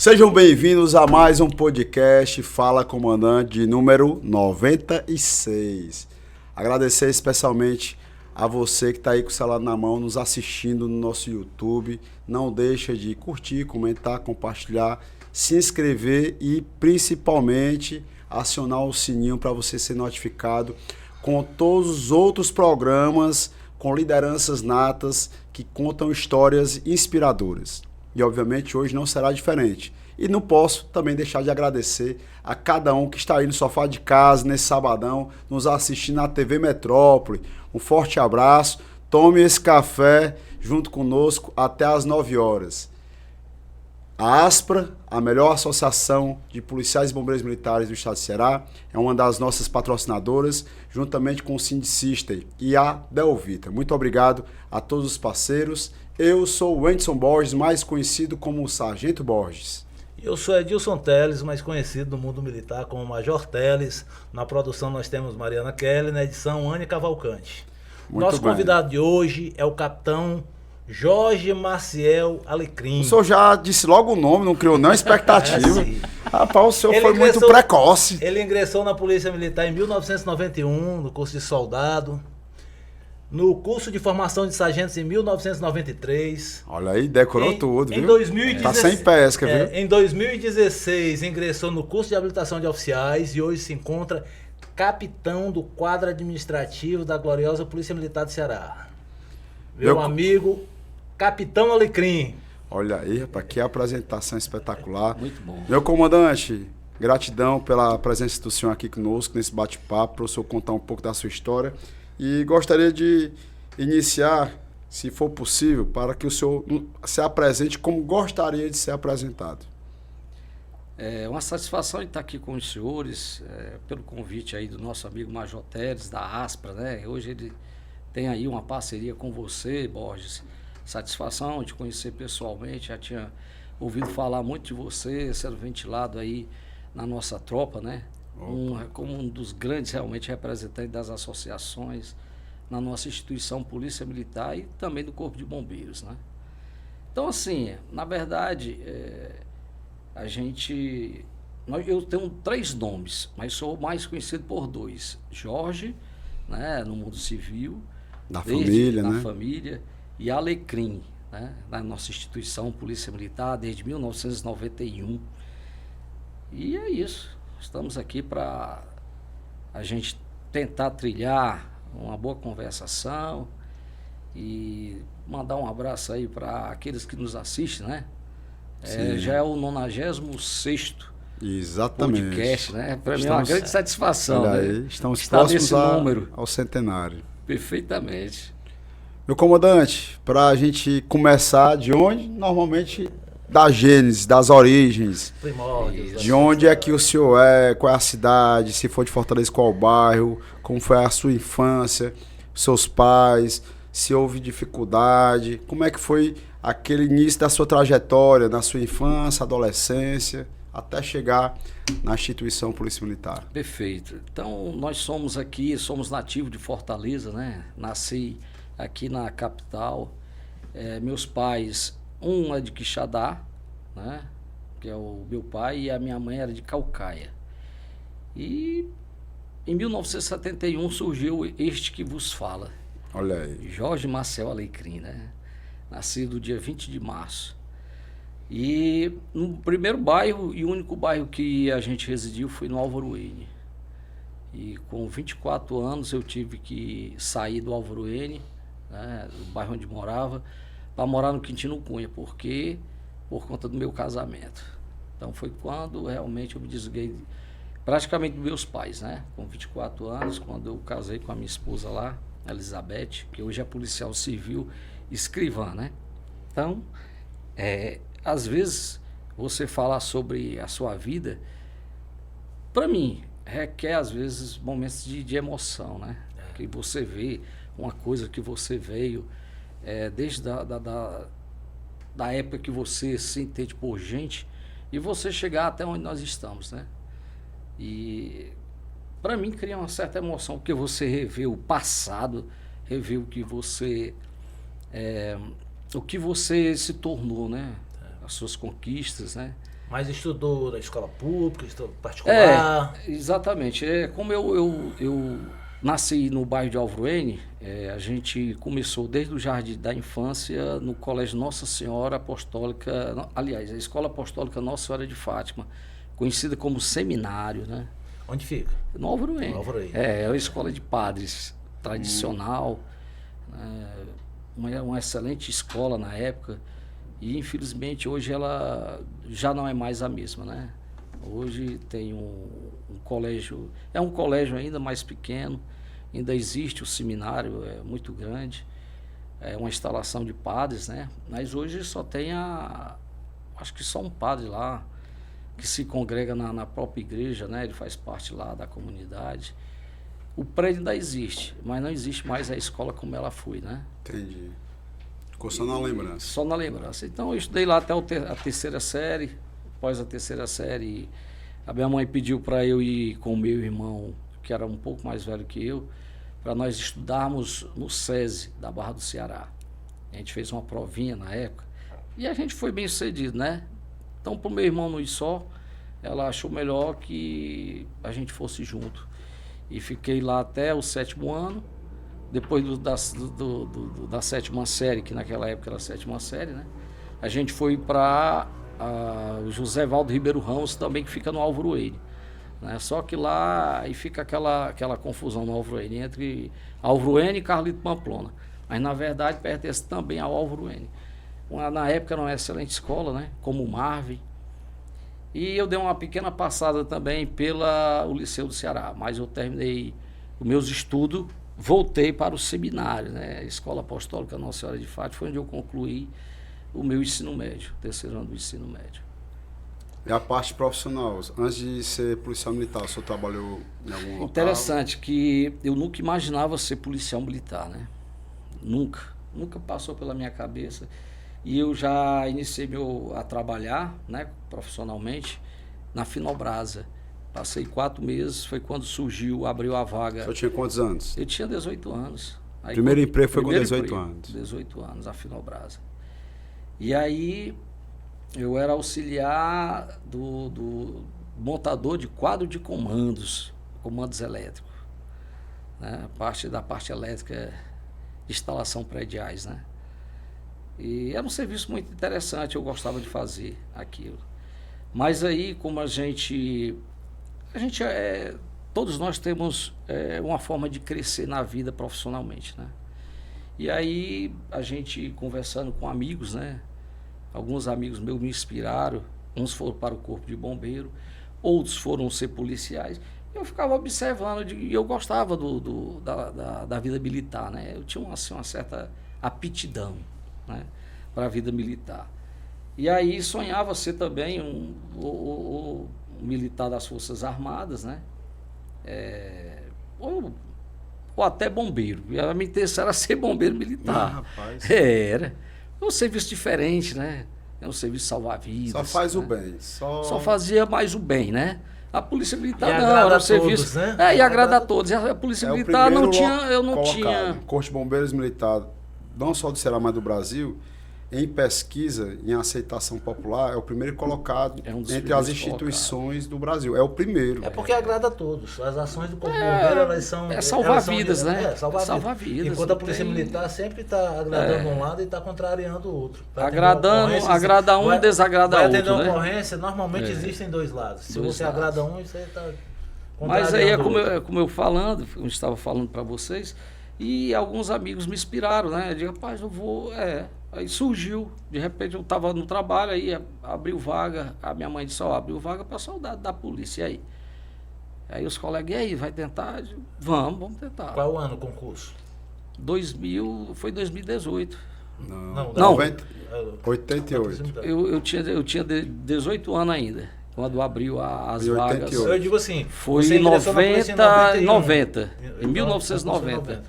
Sejam bem-vindos a mais um podcast Fala Comandante número 96. Agradecer especialmente a você que está aí com o celular na mão, nos assistindo no nosso YouTube. Não deixa de curtir, comentar, compartilhar, se inscrever e principalmente acionar o sininho para você ser notificado com todos os outros programas com lideranças natas que contam histórias inspiradoras. E, obviamente, hoje não será diferente. E não posso também deixar de agradecer a cada um que está aí no sofá de casa, nesse sabadão, nos assistindo na TV Metrópole. Um forte abraço. Tome esse café junto conosco até às 9 horas. A ASPRA, a melhor associação de policiais e bombeiros militares do estado de Ceará, é uma das nossas patrocinadoras, juntamente com o Sindicista e a Delvita. Muito obrigado a todos os parceiros. Eu sou o Wenderson Borges, mais conhecido como o Sargento Borges. Eu sou Edilson Teles, mais conhecido no mundo militar como Major Teles. Na produção nós temos Mariana Kelly, na edição Anne Cavalcante. Nosso convidado de hoje é o capitão Jorge Maciel Alecrim. O senhor já disse logo o nome, não criou não expectativa. Rapaz, o senhor foi muito precoce. Ele ingressou na Polícia Militar em 1991, no curso de soldado. No curso de formação de sargentos em 1993. Olha aí, decorou tudo, viu? Em 2016, tá sem pesca, viu? Em 2016, ingressou no curso de habilitação de oficiais e hoje se encontra capitão do quadro administrativo da gloriosa Polícia Militar do Ceará. Meu amigo, Capitão Alecrim. Olha aí, rapaz, que apresentação espetacular. Muito bom. Meu comandante, gratidão pela presença do senhor aqui conosco nesse bate-papo, para o senhor contar um pouco da sua história. E gostaria de iniciar, se for possível, para que o senhor se apresente como gostaria de ser apresentado. É uma satisfação estar aqui com os senhores, pelo convite aí do nosso amigo Major Teles, da ASPRA, né? Hoje ele tem aí uma parceria com você, Borges. Satisfação de conhecer pessoalmente, já tinha ouvido falar muito de você, sendo ventilado aí na nossa tropa, né? Como um dos grandes realmente representantes das associações na nossa instituição Polícia Militar e também do Corpo de Bombeiros, né? Então, assim, na verdade, eu tenho 3 nomes, mas sou mais conhecido por 2. Jorge, né, no mundo civil, na família, e Alecrim, né, na nossa instituição Polícia Militar desde 1991. E é isso. Estamos aqui para a gente tentar trilhar uma boa conversação e mandar um abraço aí para aqueles que nos assistem, né? Já é o 96º Exatamente. podcast, né? Para mim é uma grande satisfação. Olha aí, né? Estamos próximos ao centenário. Perfeitamente. Meu comandante, para a gente começar de onde? Normalmente da gênese, das origens. Primórdios. De onde é que o senhor é, qual é a cidade, se for de Fortaleza, qual o bairro, como foi a sua infância, seus pais, se houve dificuldade, como é que foi aquele início da sua trajetória, na sua infância, adolescência, até chegar na instituição Polícia Militar. Perfeito. Então, nós somos nativos de Fortaleza, né? Nasci aqui na capital. Meus pais, um é de Quixadá, né? Que é o meu pai, e a minha mãe era de Caucaia. E em 1971 surgiu este que vos fala. Olha aí. Jorge Maciel Alecrim, né? Nascido dia 20 de março. E no primeiro bairro e único bairro que a gente residiu foi no Álvaro N. E com 24 anos eu tive que sair do Álvaro N, né, do bairro onde morava, para morar no Quintino Cunha, por conta do meu casamento. Então foi quando realmente eu me desliguei praticamente dos meus pais, né? Com 24 anos, quando eu casei com a minha esposa lá, Elizabeth, que hoje é policial civil, escrivã, né? Então, às vezes, você falar sobre a sua vida, para mim, requer, às vezes, momentos de emoção, né? Que você vê uma coisa que você veio, desde da época que você se entende por gente, e você chegar até onde nós estamos, né? E, para mim, cria uma certa emoção, porque você revê o passado, revê o que você se tornou, né? As suas conquistas, né? Mas estudou na escola pública, estudou particular? Exatamente. Como eu nasci no bairro de Alvruene, a gente começou desde o jardim da infância no Colégio Nossa Senhora Apostólica, aliás, a Escola Apostólica Nossa Senhora de Fátima, conhecida como seminário, né? Onde fica? No Alvruene. No Alvruene. É uma escola de padres tradicional, uma excelente escola na época. E, infelizmente, hoje ela já não é mais a mesma, né? Hoje tem um colégio, é um colégio ainda mais pequeno, ainda existe o seminário, é muito grande, é uma instalação de padres, né? Mas hoje só tem acho que só um padre lá, que se congrega na própria igreja, né? Ele faz parte lá da comunidade. O prédio ainda existe, mas não existe mais a escola como ela foi, né? Entendi. Ficou só na lembrança. Só na lembrança. Então eu estudei lá até a terceira série. Após a terceira série, a minha mãe pediu para eu ir com o meu irmão, que era um pouco mais velho que eu, para nós estudarmos no SESI, da Barra do Ceará. A gente fez uma provinha na época e a gente foi bem sucedido, né? Então, para o meu irmão não ir só, ela achou melhor que a gente fosse junto. E fiquei lá até o 7º ano. Depois da 7ª série, que naquela época era a 7ª série, né? A gente foi para o José Valdo Ribeiro Ramos, também, que fica no Alvruene, né? Só que lá aí fica aquela confusão no Alvruene, entre Alvruene e Carlito Pamplona. Mas, na verdade, pertence também ao Alvruene. Na época era uma excelente escola, né? Como o Marvin. E eu dei uma pequena passada também pelo Liceu do Ceará, mas eu terminei os meus estudos. Voltei para o seminário, né? A Escola Apostólica Nossa Senhora de Fátima, foi onde eu concluí o meu ensino médio, o 3º ano do ensino médio. E a parte profissional, antes de ser policial militar, o senhor trabalhou em algum local? Interessante que eu nunca imaginava ser policial militar, né? Nunca passou pela minha cabeça. E eu já iniciei a trabalhar, né, profissionalmente na Finobrasa. Passei 4 meses, foi quando abriu a vaga. O senhor tinha quantos anos? Eu tinha 18 anos. Aí, primeiro emprego foi com 18 anos? 18 anos, a Finobrasa. E aí, eu era auxiliar do montador de quadro de comandos elétricos. Né? Da parte elétrica, instalação prediais, né? E era um serviço muito interessante, eu gostava de fazer aquilo. Mas aí, como todos nós temos uma forma de crescer na vida profissionalmente, né? E aí, a gente conversando com amigos, né? Alguns amigos meus me inspiraram, uns foram para o Corpo de Bombeiro, outros foram ser policiais. Eu ficava observando, e eu gostava da vida militar, né? Eu tinha uma certa aptidão, né, para a vida militar. E aí sonhava ser também um militar das Forças Armadas, né? Ou até bombeiro. A minha intenção era ser bombeiro militar. Rapaz. Era. É um serviço diferente, né? É um serviço salvar-vidas. Só faz né? o bem. Só fazia mais o bem, né? A Polícia Militar e não, era um serviço. Todos, né? E agrada a todos. E a Polícia Militar eu não tinha. Corpo de Bombeiros Militar, não só do Ceará, mas do Brasil, em pesquisa, em aceitação popular, é o primeiro colocado entre as instituições do Brasil. É o primeiro. É porque agrada a todos. As ações do Corpo de Bombeiro, elas são... É salvar-vidas, né? Salvar vidas. Enquanto a Polícia Militar sempre está agradando um lado e está contrariando o outro. Agrada um, desagrada outro, né? Vai atender uma ocorrência, normalmente existem 2 lados. Se você agrada um, você está contrariando. Mas aí como eu estava falando para vocês, e alguns amigos me inspiraram, né? Eu digo, rapaz, eu vou... Aí surgiu, de repente eu estava no trabalho, aí abriu vaga, a minha mãe disse, abriu vaga para soldado da polícia, e aí os colegas, e aí, vai tentar? Eu digo, vamos tentar. Qual o ano o concurso? Foi 2018. Não. 88. Eu tinha 18 anos ainda, quando abriu as vagas. Eu digo assim, foi em 1990.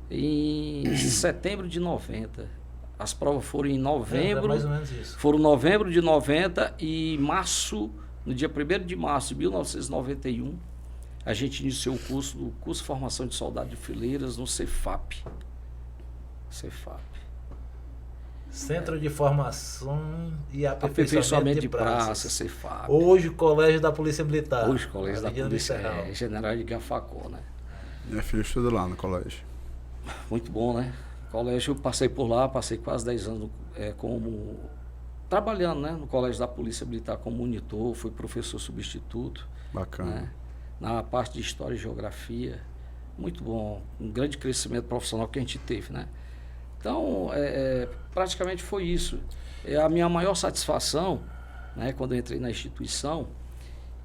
Em setembro de 90. As provas foram em novembro. Mais ou menos isso. Foram novembro de 90 e março, no dia 1º de março de 1991, a gente iniciou o curso de formação de soldado de fileiras no Cefap. Centro de Formação e Aperfeiçoamento de Praça, Cefap. Hoje, Colégio da Polícia Militar. Hoje, Colégio da Polícia General de Gafacó, né? Minha filha estuda lá no colégio. Muito bom, né? Colégio, eu passei por lá, passei quase 10 anos como trabalhando, né? No Colégio da Polícia Militar como monitor, fui professor substituto. Bacana. Né? Na parte de História e Geografia. Muito bom, um grande crescimento profissional que a gente teve, né? Então, praticamente foi isso. A minha maior satisfação, né, quando eu entrei na instituição,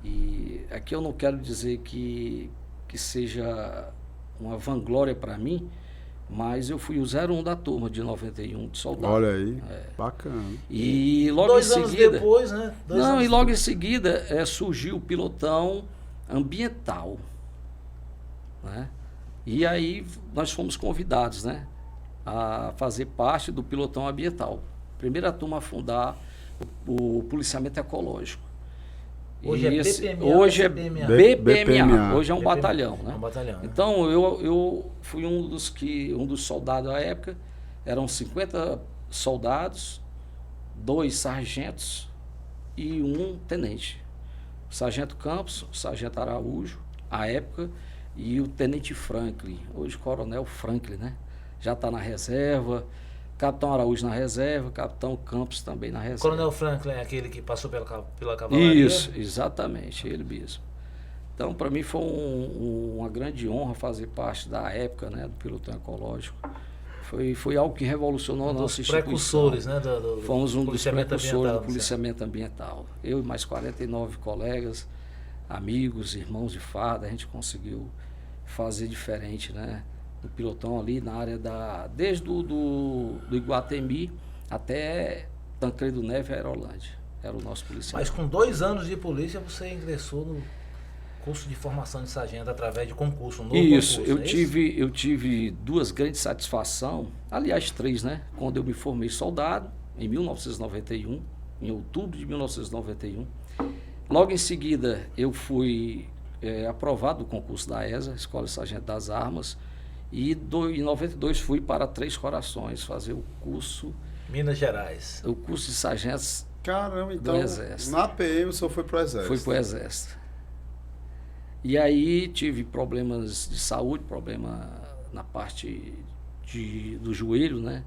e aqui eu não quero dizer que seja uma vanglória para mim, mas eu fui o 01 da turma de 91 de soldado. Olha aí, bacana. E logo 2 em seguida, anos depois, né? e logo em seguida surgiu o pilotão ambiental, né? E aí nós fomos convidados, né, a fazer parte do pilotão ambiental. Primeira turma a fundar o policiamento ecológico. Hoje é BPMA. Hoje é BPMA. Hoje é um BPMA. batalhão, né? É um batalhão, né? Então eu fui um dos soldados à época. Eram 50 soldados, 2 sargentos e 1 tenente. O sargento Campos, o sargento Araújo, à época, e o tenente Franklin, hoje coronel Franklin, né? Já está na reserva. Capitão Araújo na reserva, Capitão Campos também na reserva. Coronel Franklin é aquele que passou pela cavalaria? Isso, exatamente, ele mesmo. Então, para mim foi uma grande honra fazer parte da época, né, do pilotão ecológico. Foi algo que revolucionou a nossa instituição. Precursores, né? Fomos um dos precursores do né? policiamento ambiental. Eu e mais 49 colegas, amigos, irmãos de farda, a gente conseguiu fazer diferente, né? Do pilotão ali na área desde do Iguatemi até Tancredo Neves e Aerolândia. Era o nosso policial. Mas com 2 anos de polícia você ingressou no curso de formação de sargento através de concurso, novo Isso, concurso, eu tive 2 grandes satisfações, aliás 3, né? Quando eu me formei soldado, em 1991, em outubro de 1991. Logo em seguida eu fui aprovado no concurso da ESA, Escola de Sargento das Armas, e em 92 fui para 3 Corações fazer o curso... Minas Gerais. O curso de sargentos. Caramba, então do Exército. Na PM o senhor foi pro Exército. Fui pro Exército. E aí tive problemas de saúde, problema na parte do joelho, né?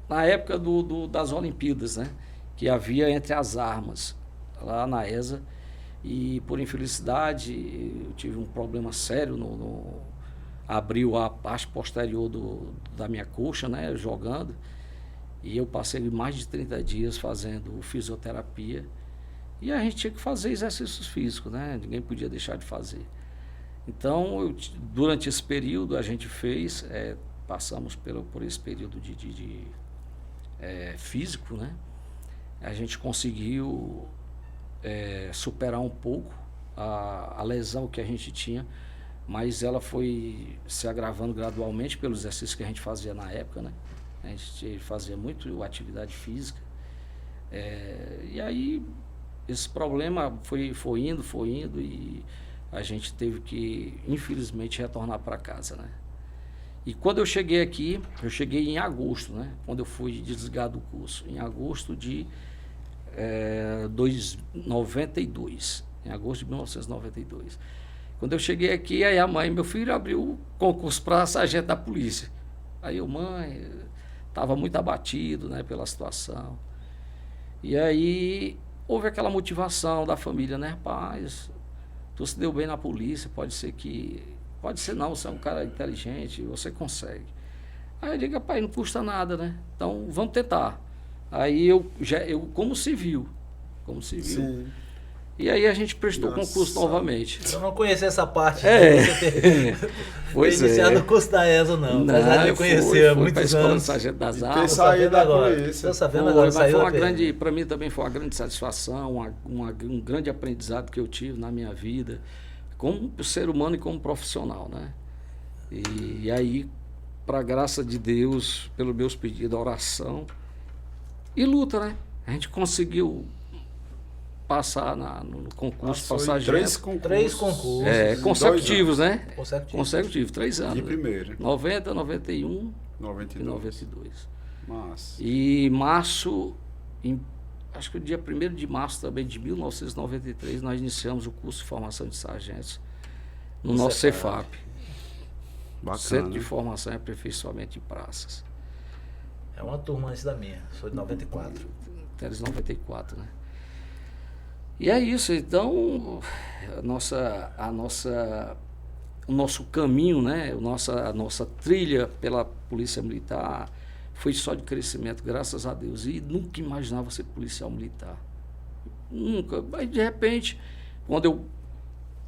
Na época das Olimpíadas, né? Que havia entre as armas, lá na ESA. E por infelicidade eu tive um problema sério abriu a parte posterior da minha coxa, né, jogando, e eu passei mais de 30 dias fazendo fisioterapia, e a gente tinha que fazer exercícios físicos, né, ninguém podia deixar de fazer. Então, durante esse período a gente passamos por esse período de físico, né, a gente conseguiu superar um pouco a lesão que a gente tinha, mas ela foi se agravando gradualmente pelo exercício que a gente fazia na época, né? A gente fazia muito atividade física. E aí esse problema foi indo e a gente teve que, infelizmente, retornar para casa, né? E quando eu cheguei aqui, eu cheguei em agosto, né? Quando eu fui desligar do curso, em agosto de 92, em agosto de 1992. Quando eu cheguei aqui, aí a mãe, meu filho abriu o concurso para sargento da polícia. Aí eu, mãe, estava muito abatido, né, pela situação. E aí houve aquela motivação da família, né, rapaz, tu se deu bem na polícia, pode ser não, você é um cara inteligente, você consegue. Aí eu digo, rapaz, não custa nada, né, então vamos tentar. Aí eu como civil. Sim. E aí a gente prestou concurso novamente. Eu não conhecia essa parte de você ter iniciado o curso da ESA, não. Apesar de eu conhecer há muitos anos. Sargento das Ter Armas. saído agora. Estou sabendo agora. Mas foi uma grande, para mim também foi uma grande satisfação, um grande aprendizado que eu tive na minha vida, como ser humano e como profissional, né? E aí, para a graça de Deus, pelos meus pedidos, oração e luta, né? A gente conseguiu passar no concurso para sargento. 3 concursos. Consecutivos, né? Consecutivos, 3 anos. De primeira. 90, 91 92. e 92. Massa. E março, acho que o dia 1º de março também de 1993, nós iniciamos o curso de formação de sargentos no nosso Cefap. Bacana. Centro de Formação e Aperfeiçoamento de Praças. É uma turma antes da minha, sou de 94. Teles 94, né? E é isso, então, o nosso caminho, né? A nossa trilha pela Polícia Militar foi só de crescimento, graças a Deus. E nunca imaginava ser policial militar. Nunca. Mas, de repente, quando eu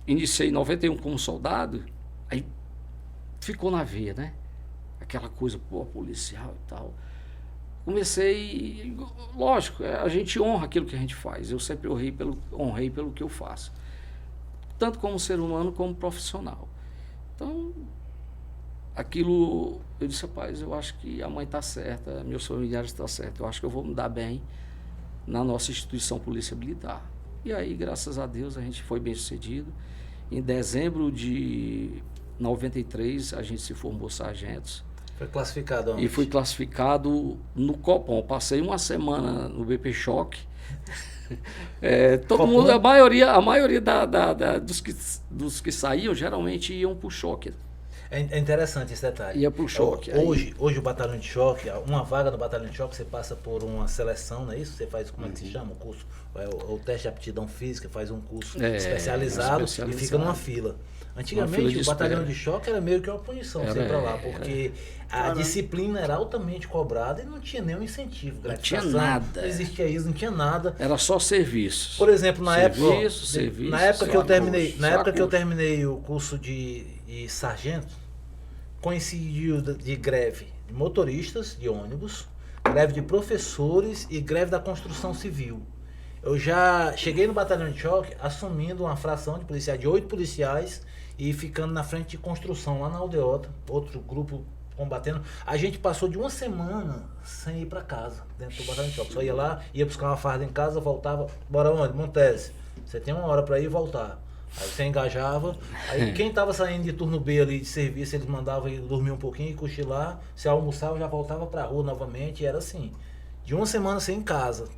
iniciei em 91 como soldado, aí ficou na veia, né? Aquela coisa, pô, policial e tal. Comecei, lógico, a gente honra aquilo que a gente faz. Eu sempre honrei pelo que eu faço. Tanto como ser humano, como profissional. Então, aquilo, eu disse, rapaz, eu acho que a mãe está certa, meus familiares estão certos. Eu acho que eu vou me dar bem na nossa instituição Polícia Militar. E aí, graças a Deus, a gente foi bem sucedido. Em dezembro de 93, a gente se formou sargentos. Foi classificado onde? E fui classificado no Copom. Passei uma semana no BP Choque. Todo Copom? mundo, a maioria dos que saíam, geralmente iam para o choque. É interessante esse detalhe. Ia para o choque. Hoje o batalhão de choque, uma vaga no batalhão de choque, você passa por uma seleção, não é isso? Você faz, como é que se chama? O curso, o teste de aptidão física, faz um curso especializado e fica numa fila. Antigamente, o batalhão de choque era meio que uma punição você ir para lá, porque a disciplina era altamente cobrada e não tinha nenhum incentivo. Não tinha nada. Não existia isso, não tinha nada. Era só serviços. Por exemplo, na época que eu terminei o curso de sargento, coincidiu de greve de motoristas de ônibus, greve de professores e greve da construção civil. Eu já cheguei no batalhão de choque assumindo uma fração de policiais, de 8 policiais, e ficando na frente de construção lá na Aldeota, outro grupo combatendo. A gente passou de uma semana sem ir para casa, dentro do batalhão de choque. Só ia lá, ia buscar uma farda em casa, voltava, bora onde? Montese. Você tem 1 hora para ir e voltar. Aí você engajava, aí quem estava saindo de turno B ali de serviço, eles mandavam ir dormir um pouquinho e cochilar, se almoçava, já voltava para a rua novamente, e era assim, de uma semana sem em casa.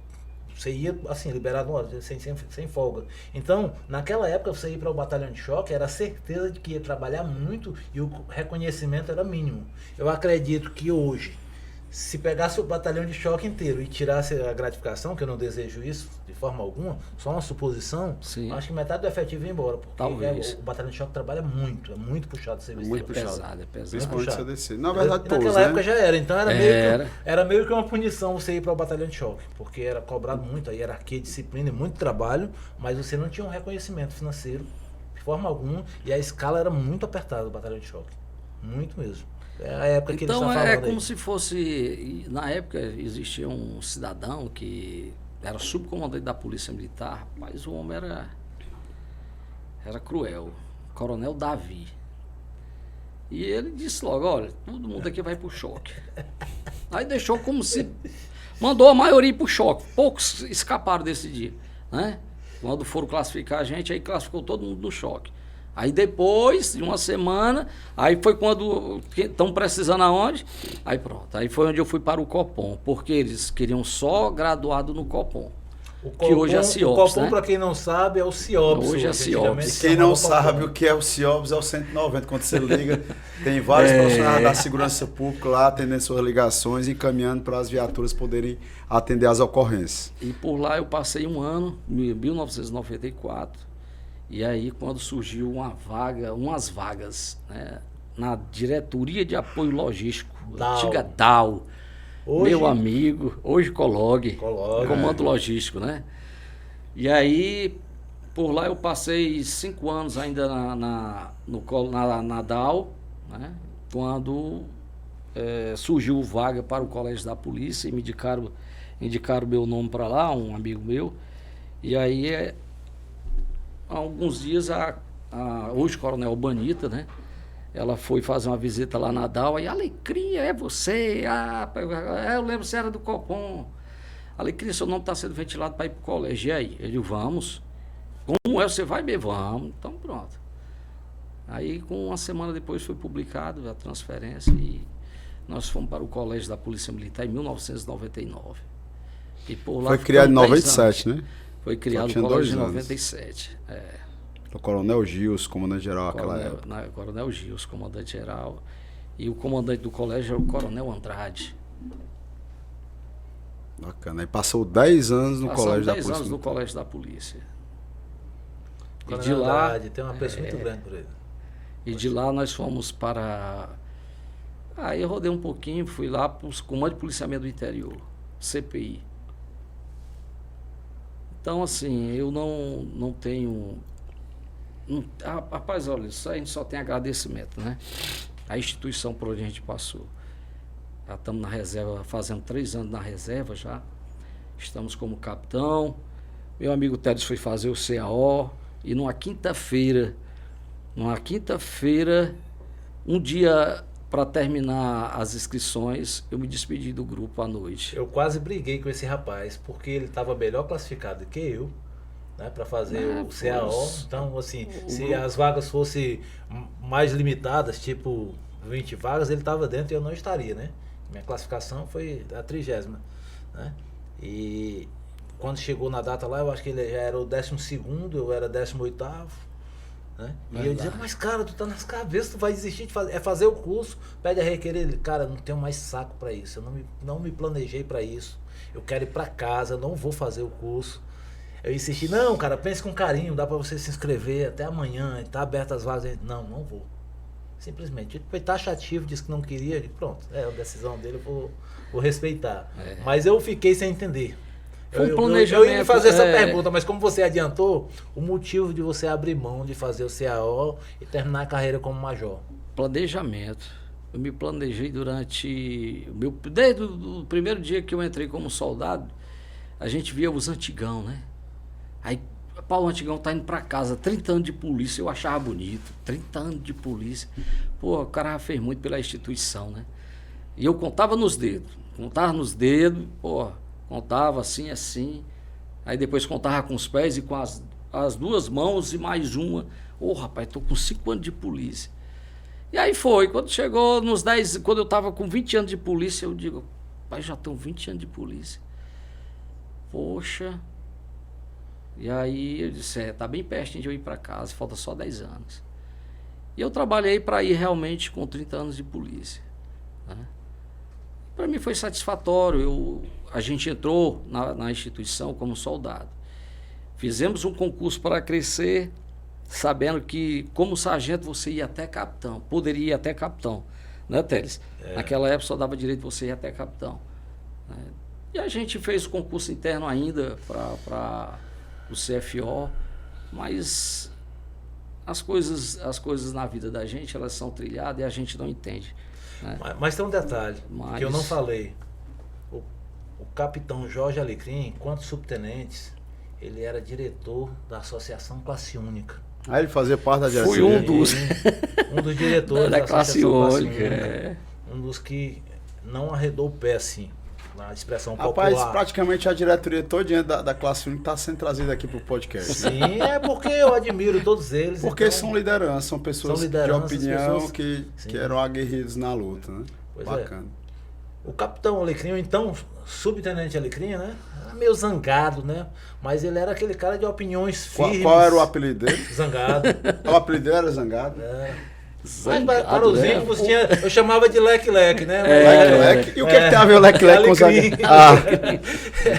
Você ia, assim, liberado uma hora, sem folga. Então, naquela época, você ia para o batalhão de choque, era a certeza de que ia trabalhar muito e o reconhecimento era mínimo. Eu acredito que hoje, se pegasse o batalhão de choque inteiro e tirasse a gratificação, que eu não desejo isso de forma alguma, só uma suposição, acho que metade do efetivo ia embora. Porque o batalhão de choque trabalha muito, é muito puxado o serviço. Muito pesado, é pesado. Principalmente CDC. Na verdade, naquela época já era, então era meio que uma punição você ir para o batalhão de choque, porque era cobrado muito a hierarquia, disciplina e muito trabalho, mas você não tinha um reconhecimento financeiro de forma alguma e a escala era muito apertada do batalhão de choque, muito mesmo. É a época que ele está falando. Então é como se fosse, na época existia um cidadão que era subcomandante da Polícia Militar, mas o homem era cruel, Coronel Davi. E ele disse logo, olha, todo mundo aqui vai pro choque. Aí deixou como se, mandou a maioria ir pro choque, poucos escaparam desse dia, né? Quando foram classificar a gente, aí classificou todo mundo no choque. Aí depois de uma semana, aí foi quando estão precisando aonde? Aí pronto, aí foi onde eu fui para o Copom, porque eles queriam só graduado no Copom. Que hoje é a CIOPS, o Copom, né? para quem não sabe, é o CIOPS. Hoje é a CIOPS. E quem não sabe o que é o CIOPS é o 190. Quando você liga, tem vários profissionais da segurança pública lá atendendo suas ligações e encaminhando para as viaturas poderem atender as ocorrências. E por lá eu passei um ano, em 1994. E aí, quando surgiu umas vagas, né, na Diretoria de Apoio Logístico, antiga DAO, meu amigo, hoje Colog, Comando Logístico, né? E aí, por lá eu passei 5 anos ainda na DAO, né? Quando surgiu vaga para o Colégio da Polícia e me indicaram meu nome para lá, um amigo meu, e aí há alguns dias hoje Coronel Banita, né? Ela foi fazer uma visita lá na DAO e Alecrim, é você? Eu lembro, você era do Copom. Alecrim, seu nome está sendo ventilado para ir para o colégio. E aí? Ele, vamos. Como é? Você vai bem? Vamos. Então pronto. Aí, com uma semana depois, foi publicado a transferência e nós fomos para o Colégio da Polícia Militar em 1999. E por lá foi criado em 97, né? Foi criado o Colégio em 97. O Coronel Gils, comandante-geral naquela época. Coronel Gils, comandante-geral. E o comandante do colégio era o Coronel Andrade. Bacana. E passou 10 anos no Colégio da Polícia. 10 anos no Colégio da Polícia. E de lá... tem uma pessoa muito grande por ele. E de lá nós fomos para... Aí eu rodei um pouquinho, fui lá para o Comando de Policiamento do Interior, CPI. Então, assim, eu não tenho... rapaz, olha, isso a gente só tem agradecimento, né? A instituição por onde a gente passou. Já estamos na reserva, fazendo 3 anos na reserva já. Estamos como capitão. Meu amigo Teles foi fazer o CAO. E numa quinta-feira, um dia para terminar as inscrições, eu me despedi do grupo à noite. Eu quase briguei com esse rapaz, porque ele estava melhor classificado que eu, né, para fazer o CAO. Então, assim, se as vagas fossem mais limitadas, tipo 20 vagas, ele estava dentro e eu não estaria, né? Minha classificação foi a 30ª, né? E quando chegou na data lá, eu acho que ele já era o 12º, eu era 18º, né? E eu dizia, mas cara, tu tá nas cabeças, tu vai desistir de fazer, fazer o curso, pede a requerer. Ele, cara, não tenho mais saco para isso, eu não me planejei para isso, eu quero ir para casa, eu não vou fazer o curso. Eu insisti, não, cara, pense com carinho, dá para você se inscrever até amanhã, tá aberto as vagas. Não vou. Simplesmente. Foi taxativo, disse que não queria, eu disse, pronto, é a decisão dele, eu vou respeitar. Mas eu fiquei sem entender. Eu ia fazer essa pergunta, mas como você adiantou, o motivo de você abrir mão de fazer o CAO e terminar a carreira como major? Planejamento. Eu me planejei desde o primeiro dia que eu entrei como soldado, a gente via os antigão, né? Aí, o antigão tá indo pra casa, 30 anos de polícia, eu achava bonito, 30 anos de polícia. Pô, o cara já fez muito pela instituição, né? E eu contava nos dedos, contava assim. Aí depois contava com os pés e com as 2 mãos e mais uma. Rapaz, tô com 5 anos de polícia. E aí foi, quando chegou nos 10, quando eu tava com 20 anos de polícia, eu digo, pai, já tenho 20 anos de polícia. Poxa. E aí eu disse, tá bem perto de eu ir para casa, falta só 10 anos. E eu trabalhei para ir realmente com 30 anos de polícia, né? Para mim foi satisfatório, a gente entrou na instituição como soldado. Fizemos um concurso para crescer, sabendo que como sargento você ia até capitão, poderia ir até capitão, né, Teles? Naquela época só dava direito você ir até capitão, né? E a gente fez o concurso interno ainda para o CFO, mas as coisas na vida da gente, elas são trilhadas e a gente não entende, né? Mas tem um detalhe que eu não falei. O capitão Jorge Alecrim, enquanto subtenente, ele era diretor da Associação Classe Única. Ele fazia parte da direção. Fui um dos diretores da Classe Única. Um dos que não arredou o pé, assim, na expressão popular. Rapaz, praticamente a diretoria todinha da Classe Única está sendo trazida aqui para o podcast. Sim, é porque eu admiro todos eles. Porque então, são lideranças, são pessoas de opinião que eram aguerridos na luta, né? Pois bacana. O capitão Alecrim, então, subtenente Alecrim, né? Era meio zangado, né? Mas ele era aquele cara de opiniões firmes. Qual era o apelido dele? Zangado. O apelido dele era Zangado? Mas para os íntimos eu chamava de leque-leque, né? Leque-leque? E o que tem a ver o leque-leque com o Zangado?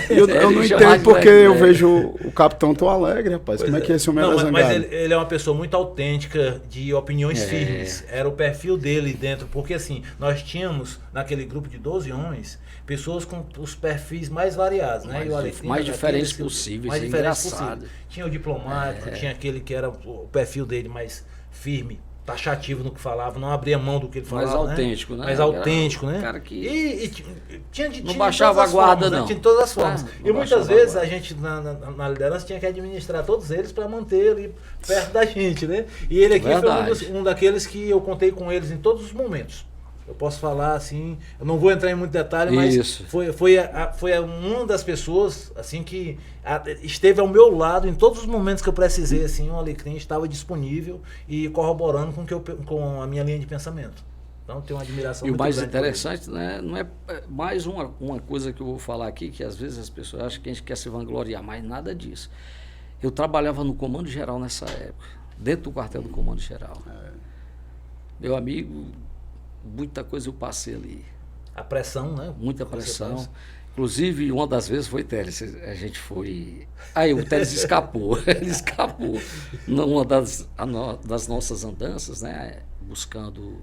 Eu não entendo porque eu vejo o capitão tão alegre, rapaz. Como é que esse homem era Zangado? Mas ele é uma pessoa muito autêntica, de opiniões firmes. Era o perfil dele dentro. Porque assim, nós tínhamos, naquele grupo de 12 homens, pessoas com os perfis mais variados, né? Mais diferentes possíveis, mais diferentes possíveis. Tinha o diplomático, tinha aquele que era o perfil dele mais firme, taxativo no que falava, não abria mão do que ele falava. Mais autêntico, né? Mais autêntico, né? Cara que tinha não baixava a guarda, formas, não. Né? Tinha de todas as formas. E muitas vezes a gente, na liderança, tinha que administrar todos eles para manter ele perto da gente, né? E ele aqui foi um daqueles que eu contei com eles em todos os momentos. Eu posso falar assim, eu não vou entrar em muito detalhe, mas foi uma das pessoas assim que esteve ao meu lado em todos os momentos que eu precisei, assim, o Alecrim estava disponível e corroborando com a minha linha de pensamento. Então tem uma admiração E o muito mais grande por interessante, né, não é mais uma coisa que eu vou falar aqui, que às vezes as pessoas acham que a gente quer se vangloriar, mas nada disso. Eu trabalhava no Comando Geral nessa época, dentro do quartel do Comando Geral. Meu amigo, muita coisa eu passei ali. A pressão, né? Muita pressão. Inclusive, uma das vezes foi Teles, a gente foi... Aí o Teles escapou, ele escapou. Numa das nossas andanças, né, buscando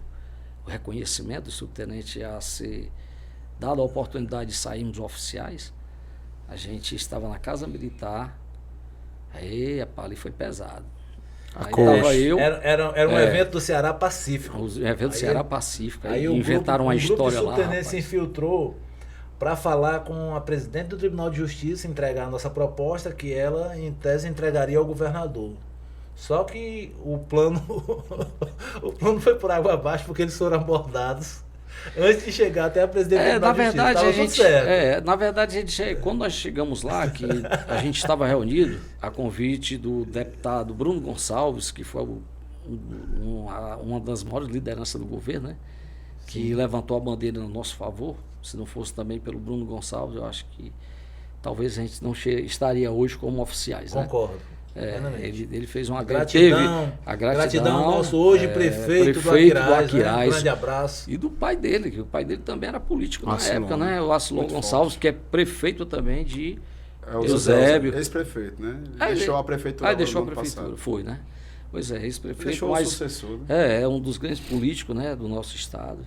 o reconhecimento do subtenente a ser dada a oportunidade de sairmos oficiais, a gente estava na Casa Militar, aí ali foi pesado. Aí tava eu, era um evento do Ceará Pacífico. Um evento do Ceará Pacífico, aí inventaram uma história lá. O subtenente se infiltrou para falar com a presidente do Tribunal de Justiça, entregar a nossa proposta, que ela, em tese, entregaria ao governador. Só que o plano foi por água abaixo, porque eles foram abordados antes de chegar até a presidente do Tribunal de Justiça. Na verdade, quando nós chegamos lá, que a gente estava reunido, a convite do deputado Bruno Gonçalves, que foi uma das maiores lideranças do governo, né? Que levantou a bandeira no nosso favor. Se não fosse também pelo Bruno Gonçalves, eu acho que talvez a gente não estaria hoje como oficiais. Concordo. Né? Ele fez uma gratidão ao nosso hoje prefeito do Aquiraz, né? Um grande abraço. E do pai dele, que o pai dele também era político na época, né? O Asilon Gonçalves, que é prefeito também de Eusébio. Ex-prefeito, né? Deixou a prefeitura. Deixou a prefeitura, foi, né? Pois é, ex-prefeito. Deixou o sucessor. Né? É um dos grandes políticos, né, do nosso estado.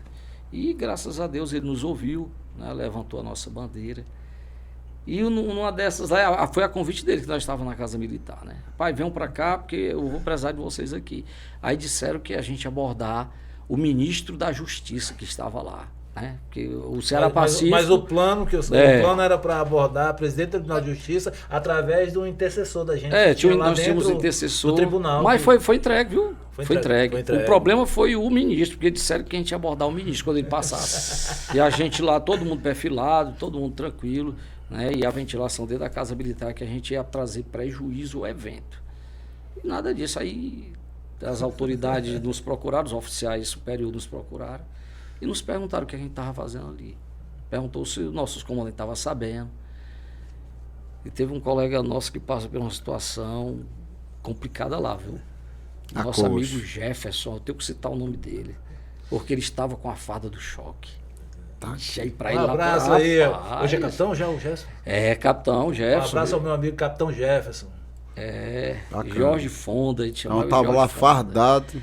E graças a Deus ele nos ouviu, né, levantou a nossa bandeira. E numa dessas lá, foi a convite dele que nós estávamos na Casa Militar, né? Pai, venham para cá porque eu vou precisar de vocês aqui. Aí disseram que a gente ia abordar o ministro da Justiça que estava lá, né? Porque o Ceará Pacífico... Mas o plano o plano era para abordar a presidente do Tribunal de Justiça através do intercessor da gente. Nós tínhamos um intercessor. Do tribunal. Mas foi entregue, viu? Foi entregue. O problema foi o ministro, porque disseram que a gente ia abordar o ministro quando ele passasse. E a gente lá, todo mundo perfilado, todo mundo tranquilo, né? E a ventilação dentro da Casa Militar, que a gente ia trazer prejuízo ao evento. E nada disso. Aí as autoridades nos procuraram, os oficiais superiores nos procuraram e nos perguntaram o que a gente estava fazendo ali. Perguntou se os nossos comandantes estavam sabendo. E teve um colega nosso que passou por uma situação complicada lá, viu? Nosso amigo Jefferson, eu tenho que citar o nome dele, porque ele estava com a farda do choque. Aí pra ele um abraço aí. Hoje é capitão já, o Jefferson? É, capitão Jefferson. Um abraço ao meu amigo capitão Jefferson. Jorge Fonda. Não estava lá fardado.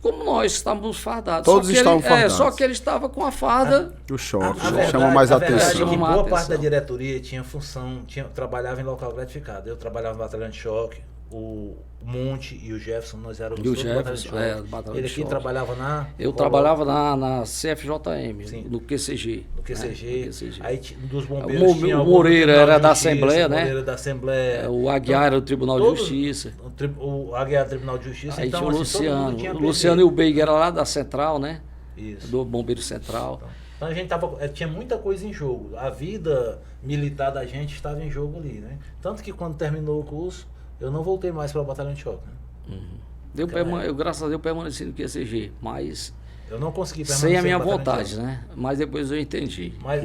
Como nós estávamos fardados. Todos estavam fardados. Só que ele estava com a farda... O choque chama mais atenção. A verdade é que boa parte da diretoria tinha função, trabalhava em local gratificado. Eu trabalhava no batalhão de choque, o Monte e o Jefferson, nós éramos do batalhão Ele aqui trabalhava na... Eu trabalhava na CFJM, sim, no QCG. No QCG. Né? Aí dos bombeiros o Moreira era da Assembleia, né? Moreira da Assembleia. O Aguiar era do Tribunal de Justiça. O Aguiar era do Tribunal de Justiça. Aí então, tinha o Luciano. O Luciano e o Beiga era lá da Central, né? Isso. Do Bombeiro Central. Então a gente tinha muita coisa em jogo. A vida militar da gente estava em jogo ali, né? Tanto que quando terminou o curso, eu não voltei mais para o batalhão de choque. Né? Eu, graças a Deus, permaneci no QCG, mas eu não consegui permanecer sem a minha vontade, né? Mas depois eu entendi. Mas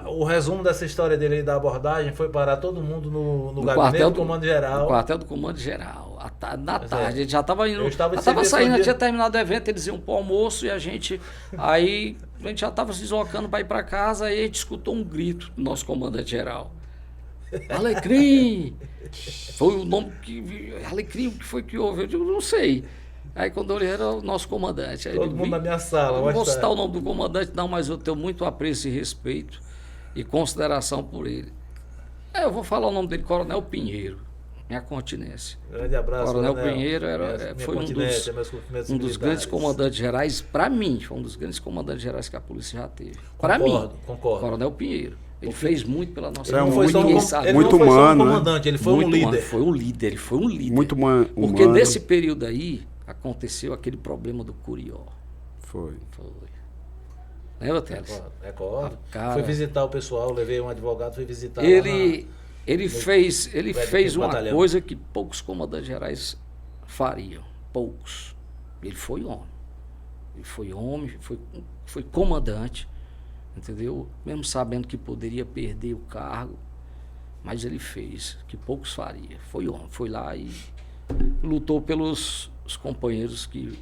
o resumo dessa história dele aí da abordagem foi parar todo mundo no gabinete do Comando Geral. No quartel do Comando Geral. Na tarde, a gente já estava indo. Já estava saindo, já tinha terminado o evento, eles iam para o almoço e a gente já estava se deslocando para ir para casa, aí a gente escutou um grito do nosso comandante geral. Alecrim! Foi o nome que... Alecrim, o que foi que houve? Eu digo, não sei. Aí quando eu olhei, era o nosso comandante. Aí todo mundo na minha sala. Não vou citar o nome do comandante, não, mas eu tenho muito apreço e respeito e consideração por ele. Eu vou falar o nome dele, Coronel Pinheiro, minha continência. Grande abraço, Coronel Pinheiro foi um dos grandes comandantes gerais, para mim, foi um dos grandes comandantes gerais que a polícia já teve. Para mim, Coronel Pinheiro. Ele fez muito pela nossa vida. Muito humano, comandante, ele foi um líder. Ele foi um líder. Muito humano. Porque nesse período aí, aconteceu aquele problema do Curió. Foi. Lembra, Teles? Recordo. Foi visitar o pessoal, levei um advogado, foi visitar ele fez uma coisa que poucos comandantes gerais fariam. Poucos. Ele foi homem. Ele foi homem, foi comandante, entendeu? Mesmo sabendo que poderia perder o cargo, mas ele fez, que poucos faria. Foi homem, foi lá e lutou pelos os companheiros que,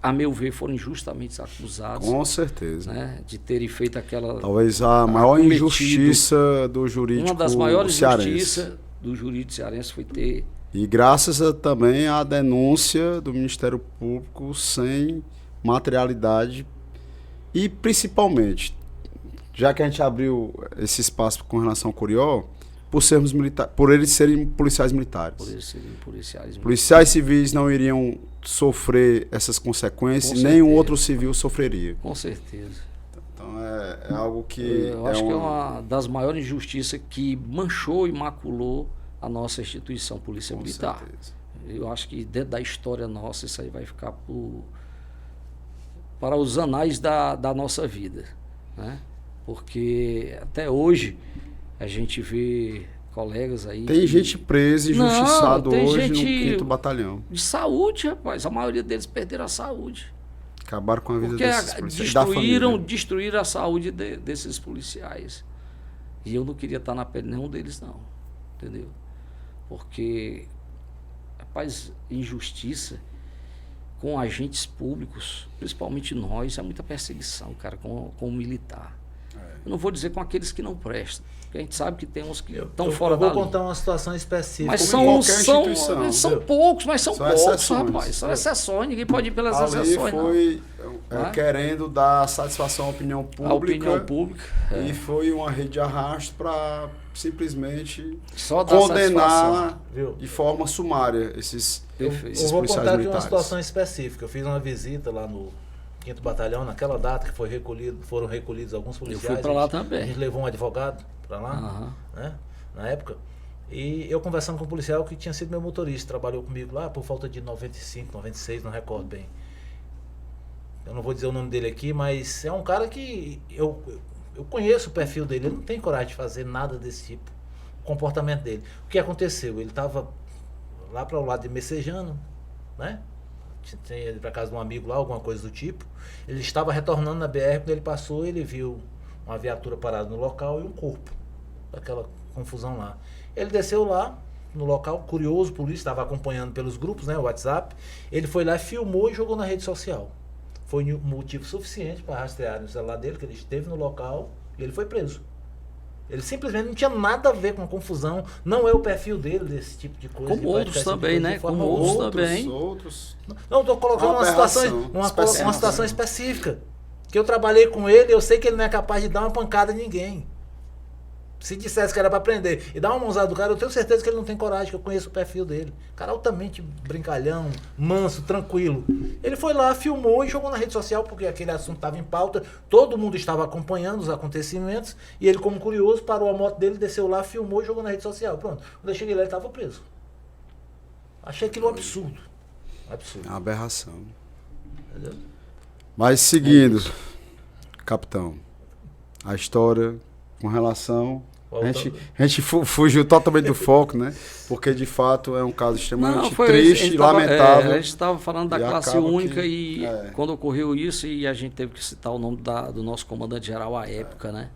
a meu ver, foram injustamente acusados. Com certeza. Né, de terem feito aquela... Talvez a maior injustiça do jurídico cearense. Uma das maiores injustiças do jurídico cearense foi ter... E graças também à denúncia do Ministério Público sem materialidade e principalmente, já que a gente abriu esse espaço com relação ao Curió, por eles serem policiais militares. Por eles serem policiais militares. Policiais civis não iriam sofrer essas consequências, nem um outro civil sofreria. Com certeza. Então é algo que... Eu acho que é uma das maiores injustiças que manchou e maculou a nossa instituição Polícia Militar. Certeza. Eu acho que dentro da história nossa isso aí vai ficar para os anais da nossa vida, né? Porque até hoje a gente vê colegas aí... Tem gente presa e injustiçada hoje no 5º Batalhão. De saúde, rapaz. A maioria deles perderam a saúde. Acabaram com a vida desses policiais. Destruíram a saúde desses policiais. E eu não queria estar na pele de nenhum deles, não. Entendeu? Porque, rapaz, injustiça com agentes públicos, principalmente nós, é muita perseguição, cara, com o militar. Eu não vou dizer com aqueles que não prestam, porque a gente sabe que tem uns que estão fora da linha. Eu vou contar uma situação específica. Mas são poucos, mas são poucos, exceções, rapaz. São exceções, ninguém pode ir pelas exceções, foi querendo dar satisfação à opinião pública. A opinião pública. E foi uma rede de arrasto para simplesmente só condenar de forma sumária esses policiais militares. Eu vou contar aqui uma situação específica. Eu fiz uma visita lá no 5º Batalhão, naquela data que foram recolhidos alguns policiais. Eu fui para lá também. A gente levou um advogado para lá, né, na época. E eu conversando com um policial que tinha sido meu motorista, trabalhou comigo lá por falta de 95, 96, não recordo bem. Eu não vou dizer o nome dele aqui, mas é um cara que eu conheço o perfil dele, ele não tem coragem de fazer nada desse tipo, o comportamento dele. O que aconteceu? Ele estava lá para o lado de Messejana, né? Tinha ido para casa de um amigo lá, alguma coisa do tipo. Ele estava retornando na BR, quando ele passou, ele viu uma viatura parada no local e um corpo, daquela confusão lá. Ele desceu lá no local, curioso, por isso, estava acompanhando pelos grupos, né, o WhatsApp. Ele foi lá, filmou e jogou na rede social. Foi motivo suficiente para rastrear no celular dele, que ele esteve no local e ele foi preso. Ele simplesmente não tinha nada a ver com a confusão, não é o perfil dele desse tipo de coisa. Como outros também, né? Como outros também. Não, estou colocando uma situação específica. Que eu trabalhei com ele, eu sei que ele não é capaz de dar uma pancada em ninguém. Se dissesse que era para prender e dar uma mãozada do cara, eu tenho certeza que ele não tem coragem, que eu conheço o perfil dele. Cara altamente brincalhão, manso, tranquilo. Ele foi lá, filmou e jogou na rede social, porque aquele assunto estava em pauta, todo mundo estava acompanhando os acontecimentos, e ele, como curioso, parou a moto dele, desceu lá, filmou e jogou na rede social. Pronto. Quando eu cheguei lá, ele estava preso. Achei aquilo um absurdo. Absurdo. Uma aberração. Entendeu? Mas seguindo, capitão, a história com relação... A gente fugiu totalmente do foco, né? Porque de fato é um caso extremamente triste, lamentável. A gente estava falando da classe única e quando ocorreu isso, e a gente teve que citar o nome do nosso comandante-geral à época, né?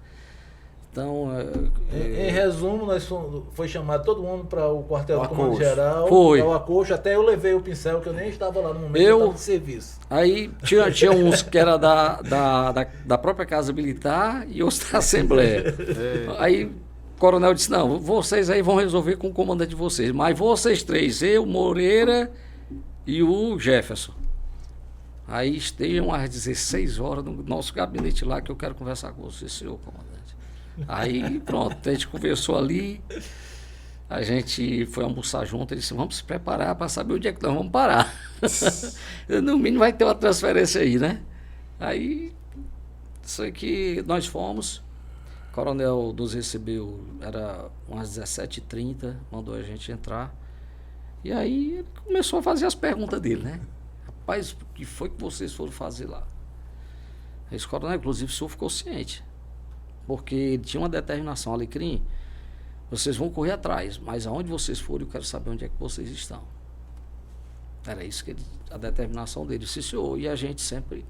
Então, em resumo, foi chamado todo mundo para o quartel do comando-geral, foi. para o acocho, até eu levei o pincel, que eu nem estava lá no momento, eu estava de serviço. Aí tinha uns que era da própria Casa Militar e outros da Assembleia. Aí o coronel disse, não, vocês aí vão resolver com o comandante de vocês, mas vocês três, eu, Moreira e o Jefferson. Aí estejam às 16 horas no nosso gabinete lá, que eu quero conversar com você, senhor comandante. Aí pronto, a gente conversou ali, a gente foi almoçar junto, ele disse, vamos se preparar para saber onde é que nós vamos parar. No mínimo vai ter uma transferência aí, né? Aí, isso aqui, nós fomos, o coronel nos recebeu, era umas 17h30, mandou a gente entrar, e aí ele começou a fazer as perguntas dele, né? Rapaz, o que foi que vocês foram fazer lá? Esse coronel, inclusive, o senhor ficou ciente. Porque ele tinha uma determinação, Alecrim, vocês vão correr atrás, mas aonde vocês forem, eu quero saber onde é que vocês estão. Era isso que a determinação dele, sim senhor, e a gente sempre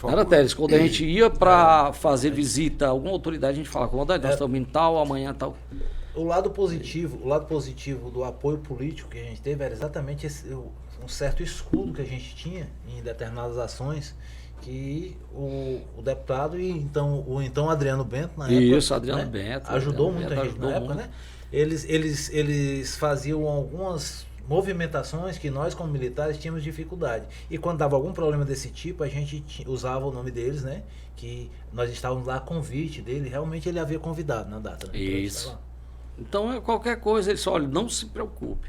Era, Teles, quando a gente ia para fazer visita a alguma autoridade, a gente falava, comandante, nós estamos indo tal, amanhã tal. O lado positivo do apoio político que a gente teve era exatamente um certo escudo que a gente tinha em determinadas ações, que o deputado o então Adriano Bento, na época. Isso, Adriano Bento. Ajudou muito a gente na época, né? Eles faziam algumas movimentações que nós, como militares, tínhamos dificuldade. E quando dava algum problema desse tipo, a gente usava o nome deles, né? Que nós estávamos lá a convite dele, realmente ele havia convidado na data. Né? Isso. Então, qualquer coisa, ele disse, olha, não se preocupe.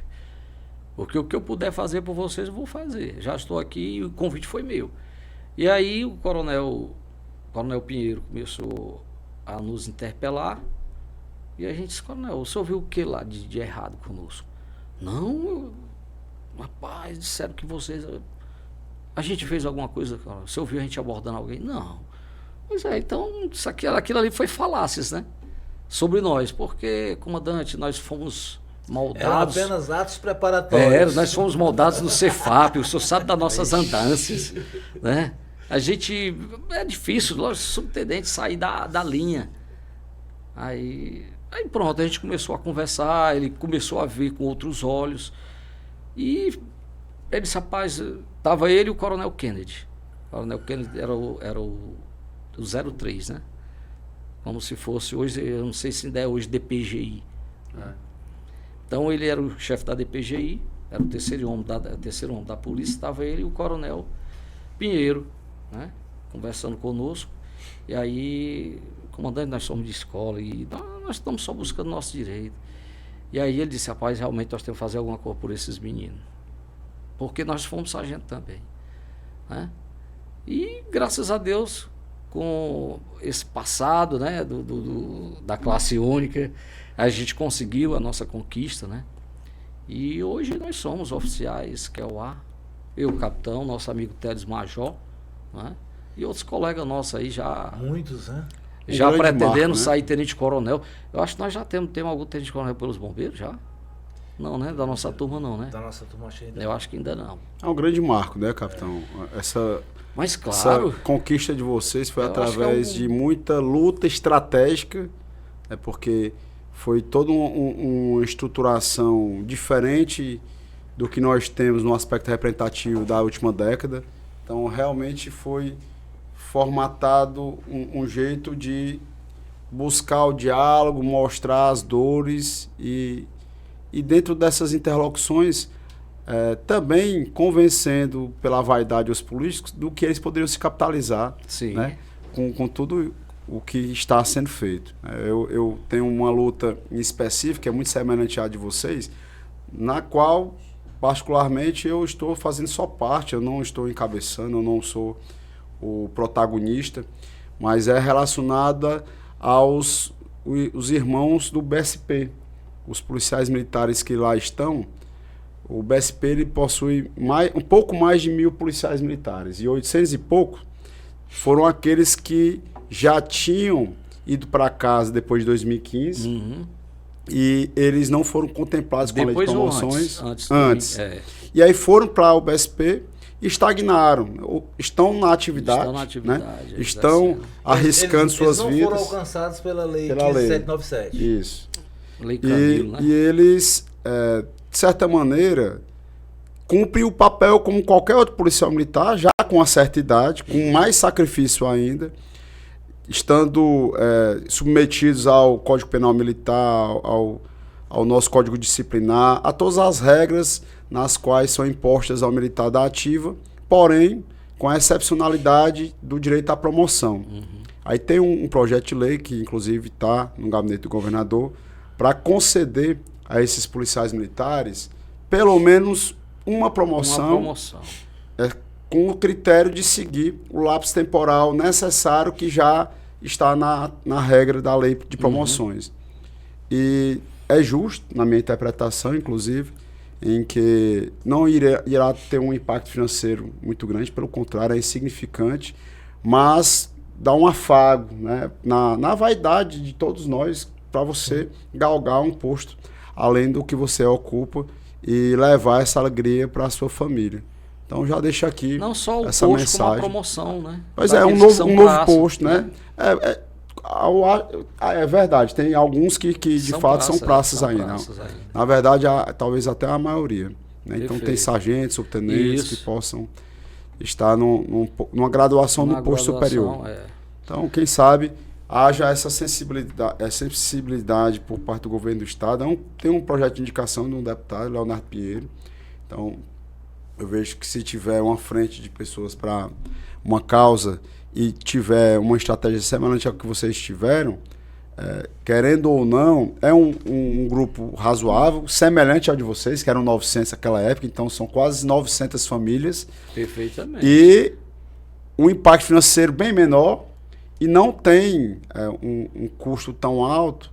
Porque o que eu puder fazer por vocês, eu vou fazer. Já estou aqui e o convite foi meu. E aí o Coronel Pinheiro começou a nos interpelar. E a gente disse, Coronel, o senhor viu o que lá de errado conosco? Não, rapaz, disseram que vocês... A gente fez alguma coisa, o senhor viu a gente abordando alguém? Não. Pois é, então aquilo ali foi falácias, né? Sobre nós, porque, comandante, nós fomos moldados... Eram apenas atos preparatórios. Nós fomos moldados no Cefap, o senhor sabe das nossas andanças, né? A gente... É difícil, lógico, subtenente sair da linha. Aí pronto, a gente começou a conversar, ele começou a ver com outros olhos. E ele disse, rapaz, estava ele e o Coronel Kennedy. O Coronel Kennedy era o 03, né? Como se fosse hoje, eu não sei se ainda é hoje DPGI. Então ele era o chefe da DPGI, era o terceiro homem da polícia, estava ele e o Coronel Pinheiro, né? Conversando conosco. E aí, comandante, nós somos de escola e nós estamos só buscando nosso direito. E aí ele disse, rapaz, realmente nós temos que fazer alguma coisa por esses meninos. Porque nós fomos sargento também, né? E graças a Deus, com esse passado, né, da classe única, a gente conseguiu a nossa conquista, né? E hoje nós somos oficiais, que é o A, eu, capitão, nosso amigo Teles Major, né? E outros colegas nossos aí já... Muitos, né? Já pretendendo sair tenente-coronel. Eu acho que nós já temos algum tenente-coronel pelos bombeiros, já? Não, né? Da nossa turma não, né? Da nossa turma acho que ainda eu acho que ainda não. É um grande marco, né, capitão? Mas claro... Essa conquista de vocês foi através de muita luta estratégica, né, porque foi toda uma estruturação diferente do que nós temos no aspecto representativo da última década. Então, realmente foi formatado um jeito de buscar o diálogo, mostrar as dores e dentro dessas interlocuções também convencendo pela vaidade os políticos do que eles poderiam se capitalizar, né, com tudo o que está sendo feito. Eu tenho uma luta em específico, que é muito semelhante à de vocês, na qual, particularmente, eu estou fazendo só parte, eu não estou encabeçando, eu não sou o protagonista, mas é relacionada aos os irmãos do BSP, os policiais militares que lá estão. O BSP ele possui um pouco mais de 1.000 policiais militares, e 800 e pouco foram aqueles que já tinham ido para casa depois de 2015, e eles não foram contemplados com a lei de promoções antes. E aí foram para o BSP e estagnaram, estão na atividade, né? Estão arriscando suas vidas. Eles não foram alcançados pela lei 15797. Isso. Lei Camilo, né? E eles, de certa maneira, cumprem o papel como qualquer outro policial militar, já com uma certa idade, com mais sacrifício ainda, estando submetidos ao Código Penal Militar, ao nosso Código Disciplinar, a todas as regras nas quais são impostas ao militar da ativa, porém com a excepcionalidade do direito à promoção. Aí tem um projeto de lei que inclusive está no gabinete do governador para conceder a esses policiais militares pelo menos uma promoção. Com o critério de seguir o lapso temporal necessário que já está na regra da lei de promoções. E é justo, na minha interpretação, inclusive, em que não irá ter um impacto financeiro muito grande, pelo contrário, é insignificante, mas dá um afago, né, na vaidade de todos nós, para você galgar um posto além do que você ocupa e levar essa alegria para a sua família. Então já deixa aqui não só o essa posto, mensagem. como a promoção, né? Pois Pra é, um aqueles que novo são posto, né? É verdade, tem alguns que de fato são praças ainda. Na verdade, talvez até a maioria. Né? Então tem sargentos, subtenentes que possam estar numa graduação no posto superior. Então, quem sabe, haja essa sensibilidade por parte do governo do Estado. Tem um projeto de indicação de um deputado, Leonardo Pinheiro. Então, eu vejo que se tiver uma frente de pessoas para uma causa e tiver uma estratégia semelhante ao que vocês tiveram, querendo ou não, é um grupo razoável, semelhante ao de vocês, que eram 900 naquela época, então são quase 900 famílias. Perfeitamente. E um impacto financeiro bem menor e não tem um custo tão alto.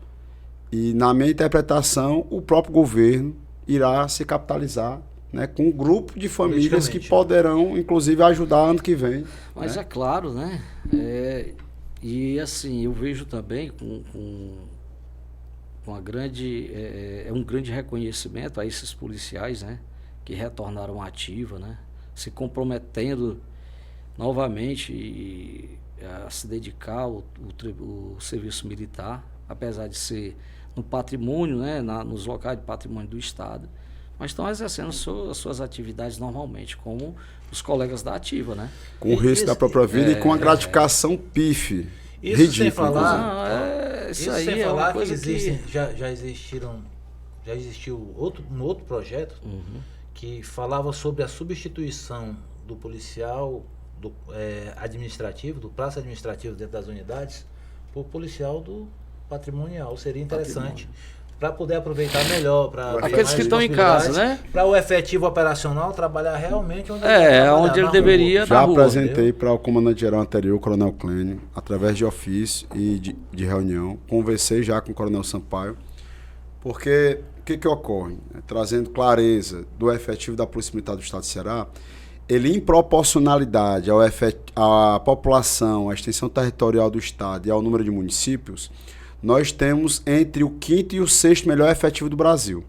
E, na minha interpretação, o próprio governo irá se capitalizar, né, com um grupo de famílias que poderão, inclusive, ajudar ano que vem. Mas é claro, né? E assim, eu vejo também com uma grande, um grande reconhecimento a esses policiais, né, que retornaram à ativa, né, se comprometendo novamente a se dedicar ao serviço militar, apesar de ser no patrimônio, né, nos locais de patrimônio do Estado, mas estão exercendo suas atividades normalmente, como os colegas da ativa, né? Com o risco da própria vida e com a gratificação pífia. Isso ridículo, sem falar, isso aí sem falar que já existiu um outro projeto que falava sobre a substituição do policial administrativo, do praça administrativo dentro das unidades, por policial do patrimonial. Seria interessante para poder aproveitar melhor, para aqueles que estão em casa, né? Para o efetivo operacional trabalhar realmente onde onde ele deveria. Já apresentei para o comandante-geral anterior, o Coronel Clênio, através de ofício e de reunião. Conversei já com o Coronel Sampaio, porque o que ocorre? Trazendo clareza do efetivo da Polícia Militar do Estado de Ceará, ele, em proporcionalidade à população, à extensão territorial do Estado e ao número de municípios, nós temos entre o 5º e o 6º melhor efetivo do Brasil.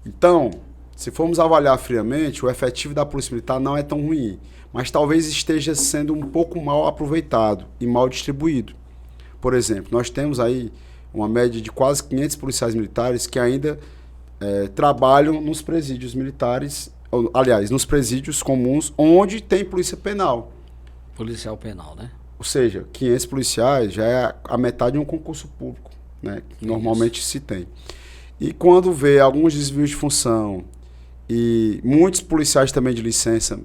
Então, se formos avaliar friamente, o efetivo da Polícia Militar não é tão ruim, mas talvez esteja sendo um pouco mal aproveitado e mal distribuído. Por exemplo, nós temos aí uma média de quase 500 policiais militares que ainda trabalham nos presídios militares, aliás, nos presídios comuns, onde tem polícia penal. Policial penal, né? Ou seja, 500 policiais já é a metade de um concurso público, né, que normalmente se tem. E quando vê alguns desvios de função e muitos policiais também de licença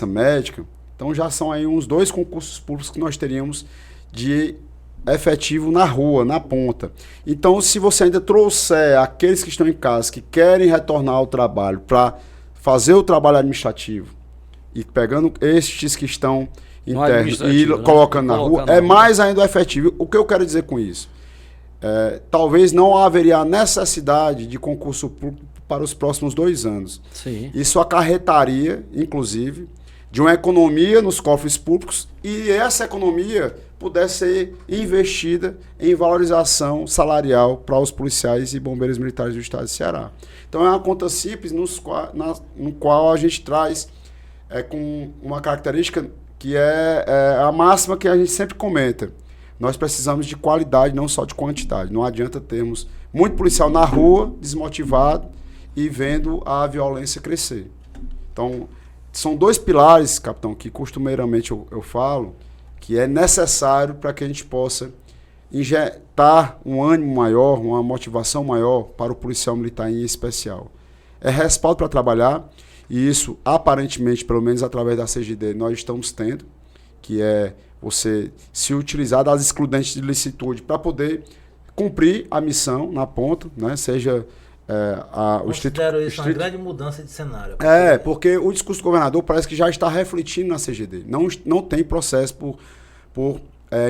médica, então já são aí uns 2 concursos públicos que nós teríamos de efetivo na rua, na ponta. Então, se você ainda trouxer aqueles que estão em casa, que querem retornar ao trabalho para fazer o trabalho administrativo, e pegando estes que estão internos e colocando na rua, é mais ainda efetivo. O que eu quero dizer com isso? Talvez não haveria necessidade de concurso público para os próximos 2 anos. Sim. Isso acarretaria, inclusive, de uma economia nos cofres públicos e essa economia pudesse ser investida em valorização salarial para os policiais e bombeiros militares do Estado de Ceará. Então é uma conta simples no qual a gente traz com uma característica que é a máxima que a gente sempre comenta. Nós precisamos de qualidade, não só de quantidade. Não adianta termos muito policial na rua, desmotivado e vendo a violência crescer. Então, são 2 pilares, capitão, que costumeiramente eu falo, que é necessário para que a gente possa injetar um ânimo maior, uma motivação maior para o policial militar em especial. É respaldo para trabalhar. E isso, aparentemente, pelo menos através da CGD, nós estamos tendo, que é você se utilizar das excludentes de licitude para poder cumprir a missão na ponta, né? Seja o considero isso uma grande mudança de cenário. Porque o discurso do governador parece que já está refletindo na CGD. Não tem processo por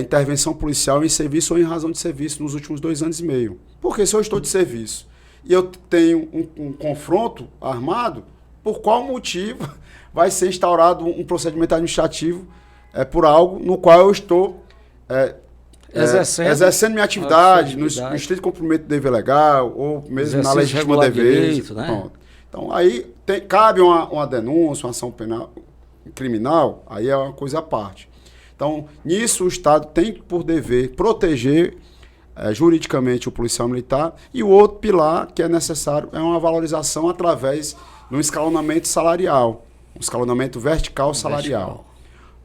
intervenção policial em serviço ou em razão de serviço nos últimos 2 anos e meio. Porque se eu estou de serviço e eu tenho um confronto armado, por qual motivo vai ser instaurado um procedimento administrativo por algo no qual eu estou exercendo minha atividade no estrito cumprimento do dever legal ou mesmo na legítima dever. Né? Então, aí cabe uma denúncia, uma ação penal, criminal, aí é uma coisa à parte. Então, nisso o Estado tem por dever proteger juridicamente o policial militar, e o outro pilar que é necessário é uma valorização através de um escalonamento salarial, um escalonamento vertical salarial.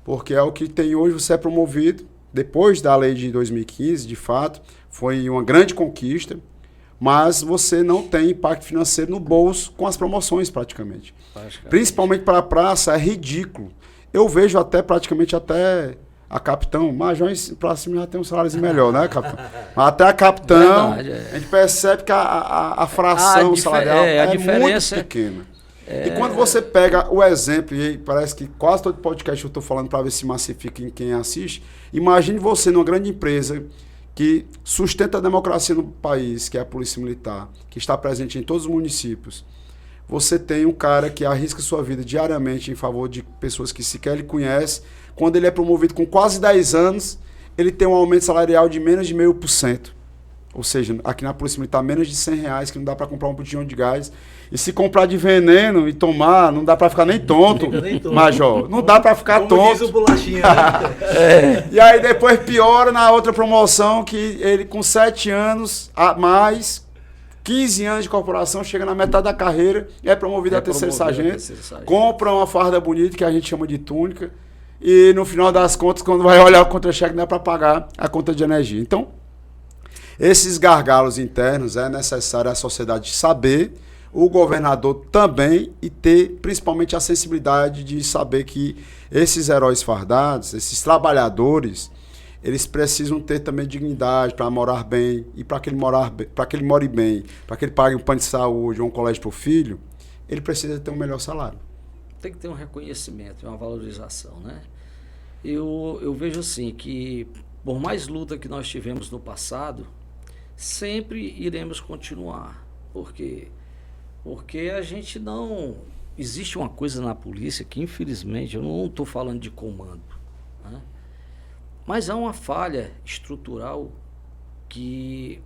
Porque é o que tem hoje, você é promovido, depois da lei de 2015, de fato, foi uma grande conquista, mas você não tem impacto financeiro no bolso com as promoções praticamente. Principalmente para a praça, é ridículo. Eu vejo praticamente até a capitão, majores para cima já tem um salário melhor, né, capitão? Mas até a capitão, verdade, a gente percebe que a fração salarial é muito pequena. E quando você pega o exemplo, e parece que quase todo podcast eu estou falando para ver se massifica em quem assiste, imagine você numa grande empresa que sustenta a democracia no país, que é a Polícia Militar, que está presente em todos os municípios. Você tem um cara que arrisca sua vida diariamente em favor de pessoas que sequer ele conhece. Quando ele é promovido com quase 10 anos, ele tem um aumento salarial de menos de 0,5%. Ou seja, aqui na Polícia Militar, menos de R$100, que não dá para comprar um botijão de gás. E se comprar de veneno e tomar, não dá para ficar nem tonto, Major. Não dá para ficar tonto. Diz o bolachinha, né? E aí depois piora na outra promoção, que ele com 7 anos a mais, 15 anos de corporação, chega na metade da carreira e é promovido a terceiro sargento. Compra uma farda bonita, que a gente chama de túnica. E no final das contas, quando vai olhar o contra-cheque, não é para pagar a conta de energia. Então, esses gargalos internos é necessário a sociedade saber, o governador também, e ter principalmente a sensibilidade de saber que esses heróis fardados, esses trabalhadores, eles precisam ter também dignidade para morar bem, e para que ele more bem, para que ele pague um plano de saúde ou um colégio para o filho, ele precisa ter um melhor salário. Tem que ter um reconhecimento, uma valorização, né? Eu vejo assim que, por mais luta que nós tivemos no passado, sempre iremos continuar. Por quê? Porque a gente não... Existe uma coisa na polícia que, infelizmente, eu não estou falando de comando, né? Mas há uma falha estrutural que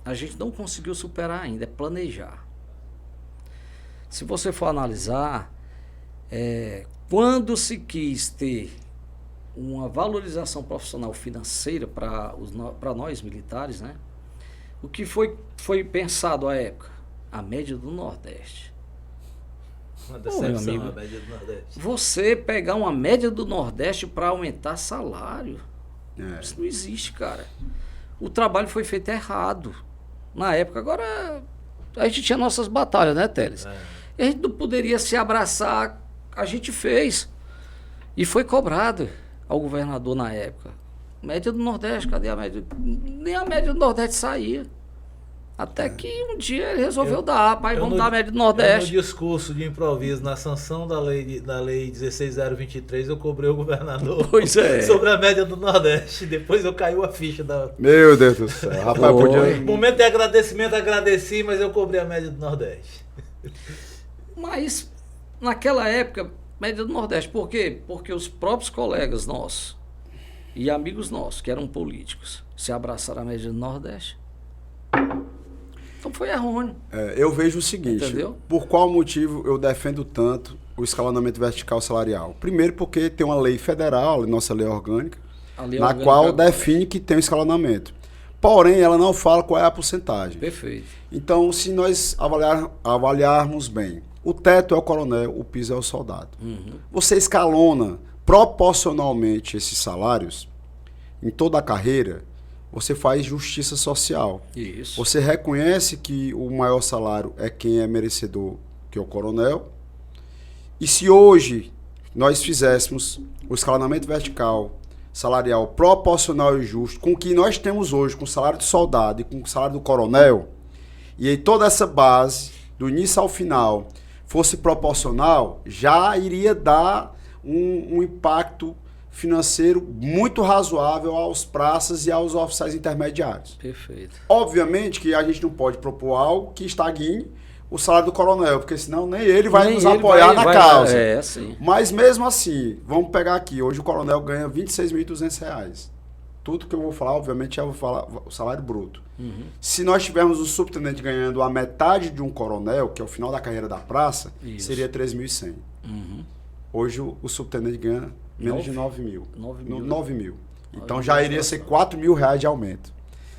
a gente não conseguiu superar ainda, é planejar. Se você for analisar, quando se quis ter uma valorização profissional financeira para nós militares, né? O que foi pensado à época? A média do Nordeste. Uma decepção, a média do Nordeste. Você pegar uma média do Nordeste para aumentar salário, isso não existe, cara. O trabalho foi feito errado na época. Agora, a gente tinha nossas batalhas, né, Teles? E a gente não poderia se abraçar, a gente fez. E foi cobrado ao governador na época. Média do Nordeste, cadê a média? Nem a média do Nordeste saía. Até que um dia ele resolveu dar, pai, vamos dar a média do Nordeste. No discurso de improviso, na sanção da lei 16023, eu cobrei o governador sobre a média do Nordeste. Depois eu caiu a ficha da... Meu Deus do céu. Rapaz, podia... Momento de agradecimento, agradeci, mas eu cobrei a média do Nordeste. Mas, naquela época, média do Nordeste. Por quê? Porque os próprios colegas nossos e amigos nossos, que eram políticos, se abraçaram a média do Nordeste. Então foi errôneo. Eu vejo o seguinte, entendeu? Por qual motivo eu defendo tanto o escalonamento vertical salarial? Primeiro porque tem uma lei federal, nossa lei orgânica, na qual define que tem o escalonamento. Porém, ela não fala qual é a porcentagem. Perfeito. Então, se nós avaliarmos bem, o teto é o coronel, o piso é o soldado. Você escalona proporcionalmente esses salários em toda a carreira, você faz justiça social. Isso. Você reconhece que o maior salário é quem é merecedor, que é o coronel. E se hoje nós fizéssemos o escalonamento vertical salarial proporcional e justo com o que nós temos hoje, com o salário do soldado e com o salário do coronel, e aí toda essa base, do início ao final, fosse proporcional, já iria dar um impacto financeiro muito razoável aos praças e aos oficiais intermediários. Perfeito. Obviamente que a gente não pode propor algo que estagne o salário do coronel, porque senão nem ele vai nos apoiar na causa. Sim. Mas mesmo assim, vamos pegar aqui, hoje o coronel ganha R$ 26.200. tudo que eu vou falar, obviamente, eu vou falar o salário bruto. Se nós tivermos um subtenente ganhando a metade de um coronel, que é o final da carreira da praça, seria 3.100. Hoje o subtenente ganha menos de 9 mil. 9 mil. Então já iria ser 4 mil reais de aumento.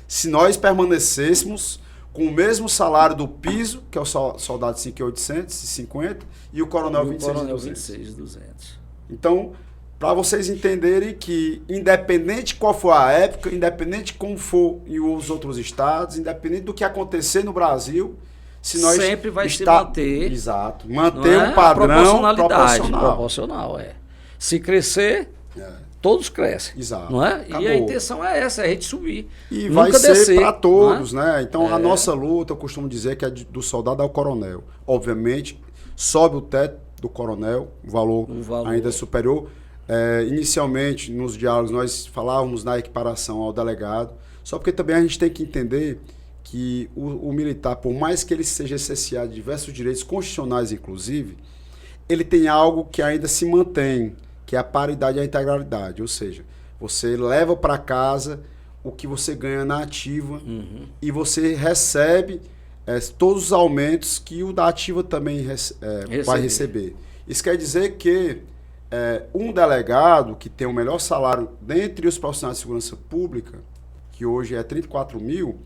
Se nós permanecêssemos com o mesmo salário do piso, que é o soldado 5.850, e o coronel 26.200. Então, para vocês entenderem que, independente qual for a época, independente como for em os outros estados, independente do que acontecer no Brasil, se nós sempre vai se manter. Exato. Manter um padrão proporcional. Se crescer, todos crescem. Exato. Não é? Acabou. E a intenção é essa, é a gente subir. E nunca vai ser descer, para todos, né? Então, a É. nossa luta, eu costumo dizer que é do soldado ao coronel. Obviamente, sobe o teto do coronel, o valor ainda superior. Inicialmente, nos diálogos, nós falávamos na equiparação ao delegado, só porque também a gente tem que entender que o militar, por mais que ele seja cerceado de diversos direitos constitucionais, inclusive, ele tem algo que ainda se mantém, que é a paridade e a integralidade. Ou seja, você leva para casa o que você ganha na ativa e você recebe todos os aumentos que o da ativa também vai receber. Isso quer dizer que um delegado que tem o melhor salário dentre os profissionais de segurança pública, que hoje é 34 mil,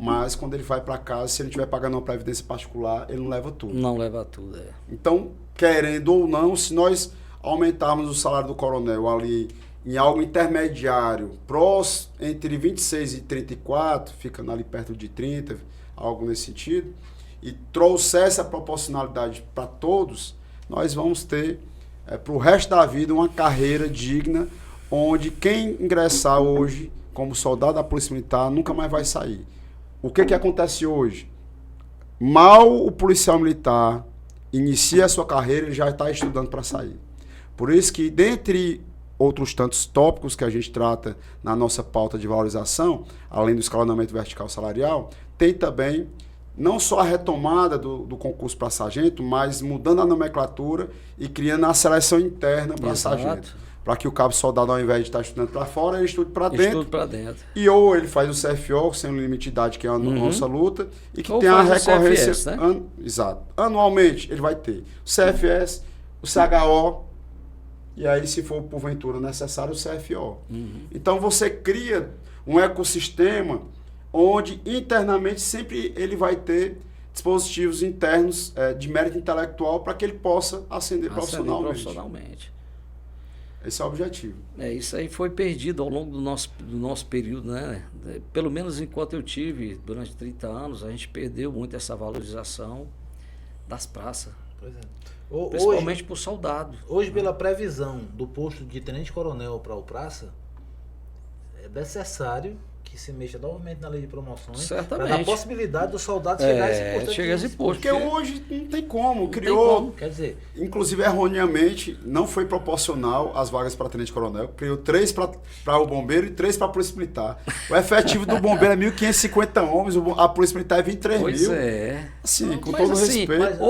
mas quando ele vai para casa, se ele estiver pagando uma previdência particular, ele não leva tudo. Não leva tudo, Então, querendo ou não, se nós aumentarmos o salário do coronel ali em algo intermediário, entre 26 e 34, ficando ali perto de 30, algo nesse sentido, e trouxer essa proporcionalidade para todos, nós vamos ter, para o resto da vida, uma carreira digna, onde quem ingressar hoje como soldado da Polícia Militar nunca mais vai sair. O que acontece hoje? Mal o policial militar inicia a sua carreira, ele já está estudando para sair. Por isso que, dentre outros tantos tópicos que a gente trata na nossa pauta de valorização, além do escalonamento vertical salarial, tem também não só a retomada do concurso para sargento, mas mudando a nomenclatura e criando a seleção interna para sargento. Para que o cabo soldado, ao invés de estar estudando para fora, ele estude para dentro. E ou ele faz o CFO, sem limite de idade, que é a nossa luta, e que tem a recorrência. CFS, né? Exato. Anualmente, ele vai ter o CFS, o CHO, e aí, se for porventura necessário, o CFO. Então, você cria um ecossistema onde internamente sempre ele vai ter dispositivos internos de mérito intelectual para que ele possa ascender profissionalmente. Esse é o objetivo. Isso aí foi perdido ao longo do nosso período, né? Pelo menos enquanto eu tive, durante 30 anos, a gente perdeu muito essa valorização das praças. Pois é. Principalmente para o soldado. Hoje, pela previsão do posto de tenente-coronel para o praça, é necessário que se mexa novamente na lei de promoções para dar a possibilidade do soldado chegar a esse posto. Porque hoje não tem como. Criou, quer dizer, inclusive erroneamente, não foi proporcional às vagas para tenente-coronel. Criou 3 para o bombeiro e 3 para a polícia militar. O efetivo do bombeiro é 1.550 homens, a polícia militar é 23 pois mil. Assim, com todo respeito.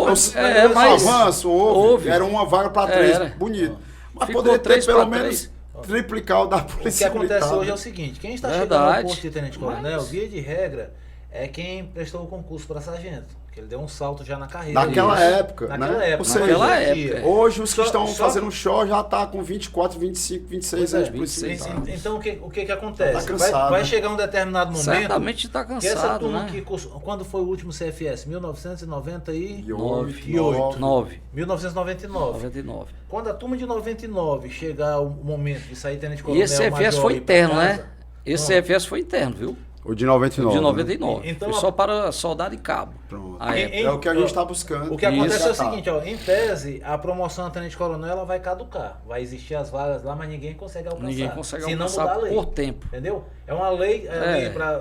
Avanço houve. Era uma vaga para 3, bonito. Mas poderia ter pelo menos triplicar o da polícia militar. O que acontece hoje é o seguinte, quem está chegando ao posto de tenente-coronel, via de regra, é quem prestou o concurso para sargento. Porque ele deu um salto já na carreira. Naquela época. Ou seja, hoje os que estão fazendo show já estão com 24, 25, 26 anos de polícia militar. Então o que acontece? Tá cansado, vai chegar um determinado momento. Certamente está cansado. Que essa turma que quando foi o último CFS? 1998. 1999. Quando a turma de 99 chegar o momento de sair tenente-coronel. E esse CFS foi interno, né? Esse CFS foi interno, viu? O de 99. De 99. Né? Então, foi só para soldado e cabo. Pronto. É o que a gente está buscando. O que acontece é o seguinte, em tese, a promoção a tenente-coronel ela vai caducar. Vai existir as vagas lá, mas ninguém consegue alcançar. Ninguém consegue se alcançar não mudar a lei, por tempo. Entendeu? É uma lei,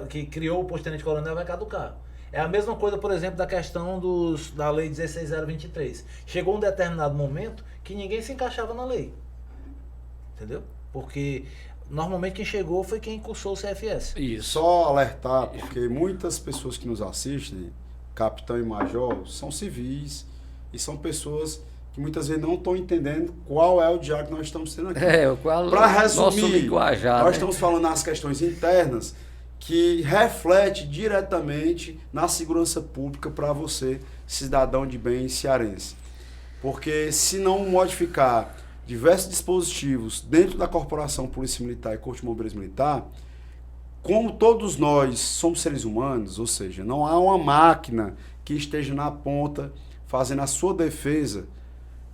que criou o posto de tenente-coronel vai caducar. É a mesma coisa, por exemplo, da questão da lei 16023. Chegou um determinado momento que ninguém se encaixava na lei. Entendeu? Porque normalmente quem chegou foi quem cursou o CFS. Isso. Só alertar, porque muitas pessoas que nos assistem, capitão e major, são civis e são pessoas que muitas vezes não estão entendendo qual é o diálogo que nós estamos tendo aqui. Para resumir, nós estamos falando nas questões internas que reflete diretamente na segurança pública para você, cidadão de bem cearense. Porque se não modificar diversos dispositivos dentro da Corporação Polícia Militar e Corpo de Bombeiros Militar, como todos nós somos seres humanos, ou seja, não há uma máquina que esteja na ponta fazendo a sua defesa,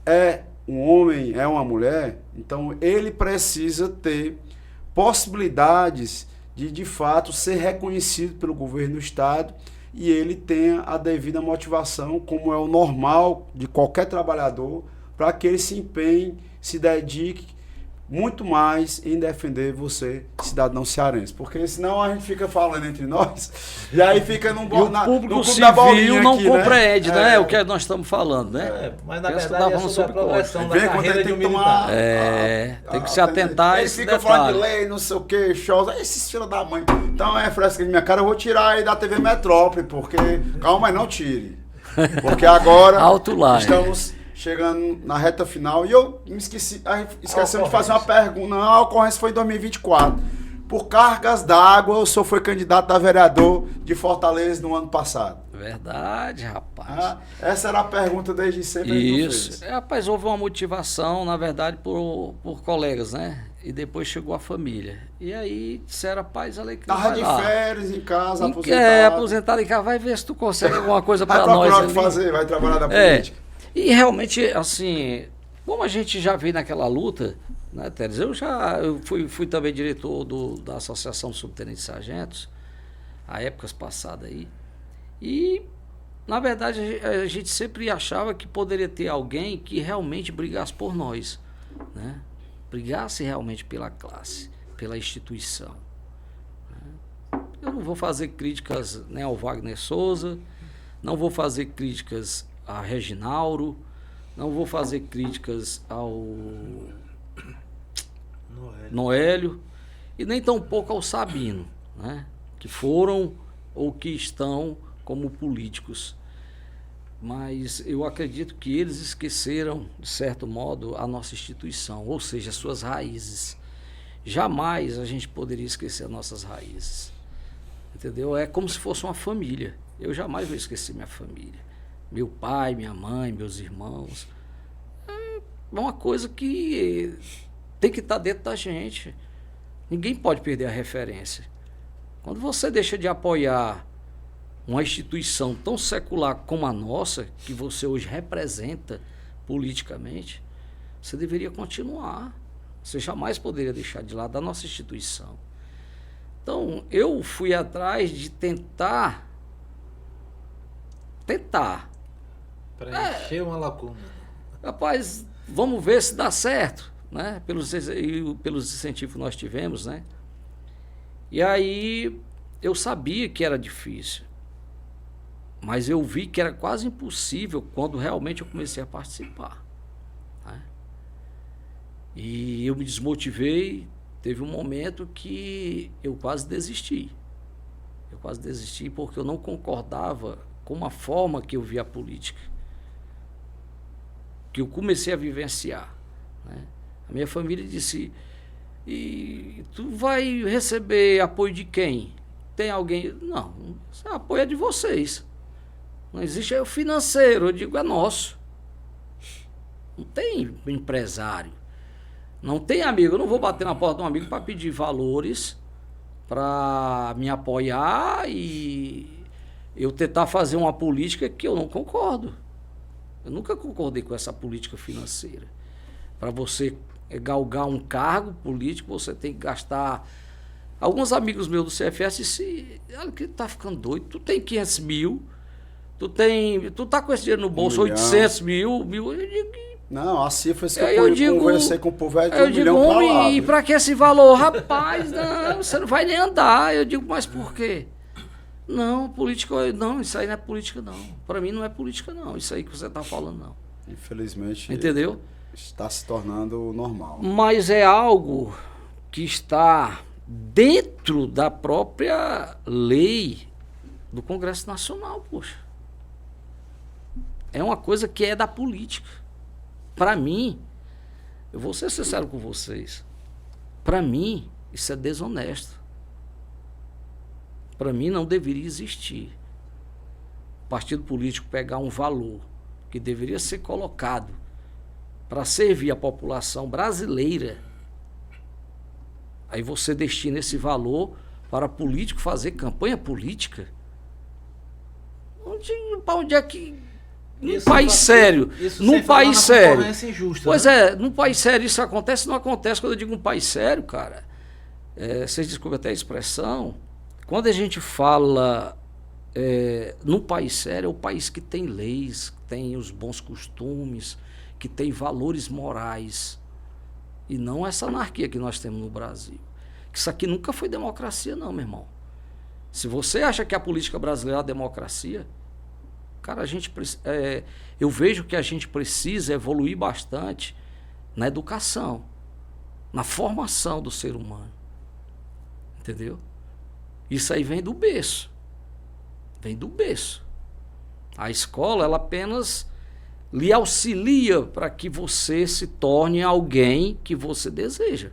é um homem, é uma mulher, então ele precisa ter possibilidades de fato ser reconhecido pelo governo do estado e ele tenha a devida motivação, como é o normal de qualquer trabalhador, para que ele se empenhe, se dedique muito mais em defender você, cidadão cearense. Porque senão a gente fica falando entre nós e aí fica num o público civil não compreende, né? O que nós estamos falando, né? Mas na verdade é sobre a progressão da carreira de um militar. Tem que se atentar a esse detalhe. Ele fica falando de lei, não sei o que, shows, esses filhos da mãe. Então é fresca de minha cara, eu vou tirar aí da TV Metrópole, porque... Calma, mas não tire. Porque agora estamos... chegando na reta final, e eu me esquecemos de fazer uma pergunta. Não, a ocorrência foi em 2024. Por cargas d'água, o senhor foi candidato a vereador de Fortaleza no ano passado. Verdade, rapaz. Essa era a pergunta desde sempre. Isso. Rapaz, houve uma motivação, na verdade, por colegas, né? E depois chegou a família. E aí disseram, rapaz, Alecrim, tava de férias em casa, aposentado. Aposentado em casa, vai ver se tu consegue alguma coisa para nós. Vai fazer, vai trabalhar da política. E realmente, assim, como a gente já veio naquela luta, né, Teres? Eu fui também diretor da Associação Subtenentes e Sargentos, há épocas passadas aí, e, na verdade, a gente sempre achava que poderia ter alguém que realmente brigasse por nós, né? Brigasse realmente pela classe, pela instituição. Né? Eu não vou fazer críticas, né, ao Wagner Souza, não vou fazer críticas a Reginauro, não vou fazer críticas ao Noélio e nem tampouco ao Sabino, né? Que foram ou que estão como políticos. Mas eu acredito que eles esqueceram, de certo modo, a nossa instituição, ou seja, as suas raízes. Jamais a gente poderia esquecer as nossas raízes. Entendeu? É como se fosse uma família. Eu jamais vou esquecer minha família. Meu pai, minha mãe, meus irmãos. É uma coisa que tem que estar dentro da gente. Ninguém pode perder a referência. Quando você deixa de apoiar uma instituição tão secular como a nossa, que você hoje representa politicamente, você deveria continuar. Você jamais poderia deixar de lado a nossa instituição. Então, eu fui atrás de tentar preencher uma lacuna. Rapaz, vamos ver se dá certo, né? Pelos incentivos que nós tivemos, né? E aí eu sabia que era difícil, mas eu vi que era quase impossível quando realmente eu comecei a participar, né? E eu me desmotivei, teve um momento que eu quase desisti. Eu quase desisti porque eu não concordava com a forma que eu via a política, que eu comecei a vivenciar, né? A minha família disse, e tu vai receber apoio de quem? Tem alguém? Não, esse apoio é de vocês. Não existe o financeiro, eu digo, é nosso. Não tem empresário, não tem amigo. Eu não vou bater na porta de um amigo para pedir valores, para me apoiar e eu tentar fazer uma política que eu não concordo. Eu nunca concordei com essa política financeira. Para você galgar um cargo político, você tem que gastar... Alguns amigos meus do CFS disseram, olha que tá ficando doido, tu tem 500 mil, tu tá com esse dinheiro no bolso, 800 mil... Eu digo, não, a cifra que eu conversei com o povo é de 1 milhão para lá. E para que esse valor? Rapaz, não, você não vai nem andar. Eu digo, mas por quê? Não, política, não, isso aí não é política, não. Para mim não é política, não. Isso aí que você está falando, não. Infelizmente, entendeu? Está se tornando normal. Mas é algo que está dentro da própria lei do Congresso Nacional, poxa. É uma coisa que é da política. Para mim, eu vou ser sincero com vocês, para mim, isso é desonesto. Para mim, não deveria existir. O partido político pegar um valor que deveria ser colocado para servir a população brasileira, aí você destina esse valor para político fazer campanha política. Onde é que... Num país sério, num país sério. Pois é, num país sério isso acontece, não acontece. Quando eu digo um país sério, cara, vocês desculpem até a expressão, quando a gente fala num país sério, é o país que tem leis, que tem os bons costumes, que tem valores morais, e não essa anarquia que nós temos no Brasil. Isso aqui nunca foi democracia não, meu irmão. Se você acha que a política brasileira é a democracia, cara, eu vejo que a gente precisa evoluir bastante na educação, na formação do ser humano. Entendeu? Isso aí vem do berço. Vem do berço. A escola, ela apenas lhe auxilia para que você se torne alguém que você deseja.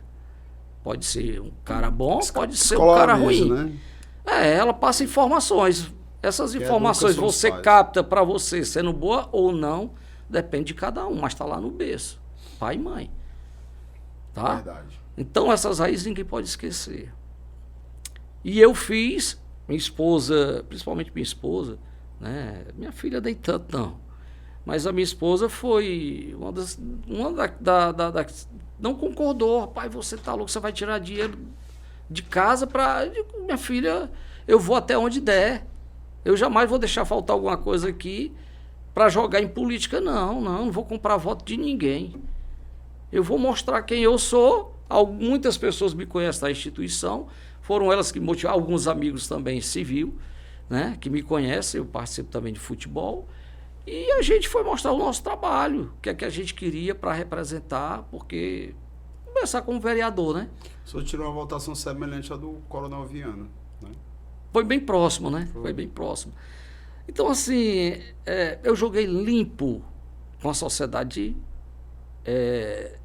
Pode ser um cara bom, pode ser um cara ruim. Né? Ela passa informações. Essas informações você capta para você sendo boa ou não, depende de cada um, mas está lá no berço, pai e mãe. Tá? Verdade. Então essas raízes ninguém pode esquecer. E eu fiz, minha esposa, principalmente minha esposa, né? Minha filha nem tanto não, mas a minha esposa foi não concordou. Rapaz, você tá louco, você vai tirar dinheiro de casa para... Minha filha, eu vou até onde der. Eu jamais vou deixar faltar alguma coisa aqui para jogar em política, não vou comprar voto de ninguém. Eu vou mostrar quem eu sou. Muitas pessoas me conhecem da instituição, foram elas que motivaram, alguns amigos também civil, né, que me conhecem, eu participo também de futebol, e a gente foi mostrar o nosso trabalho, o que é que a gente queria para representar, porque começar como vereador, né? O senhor tirou uma votação semelhante à do Coronel Viana, né? Foi bem próximo, né? Foi bem próximo. Então, assim, eu joguei limpo com a sociedade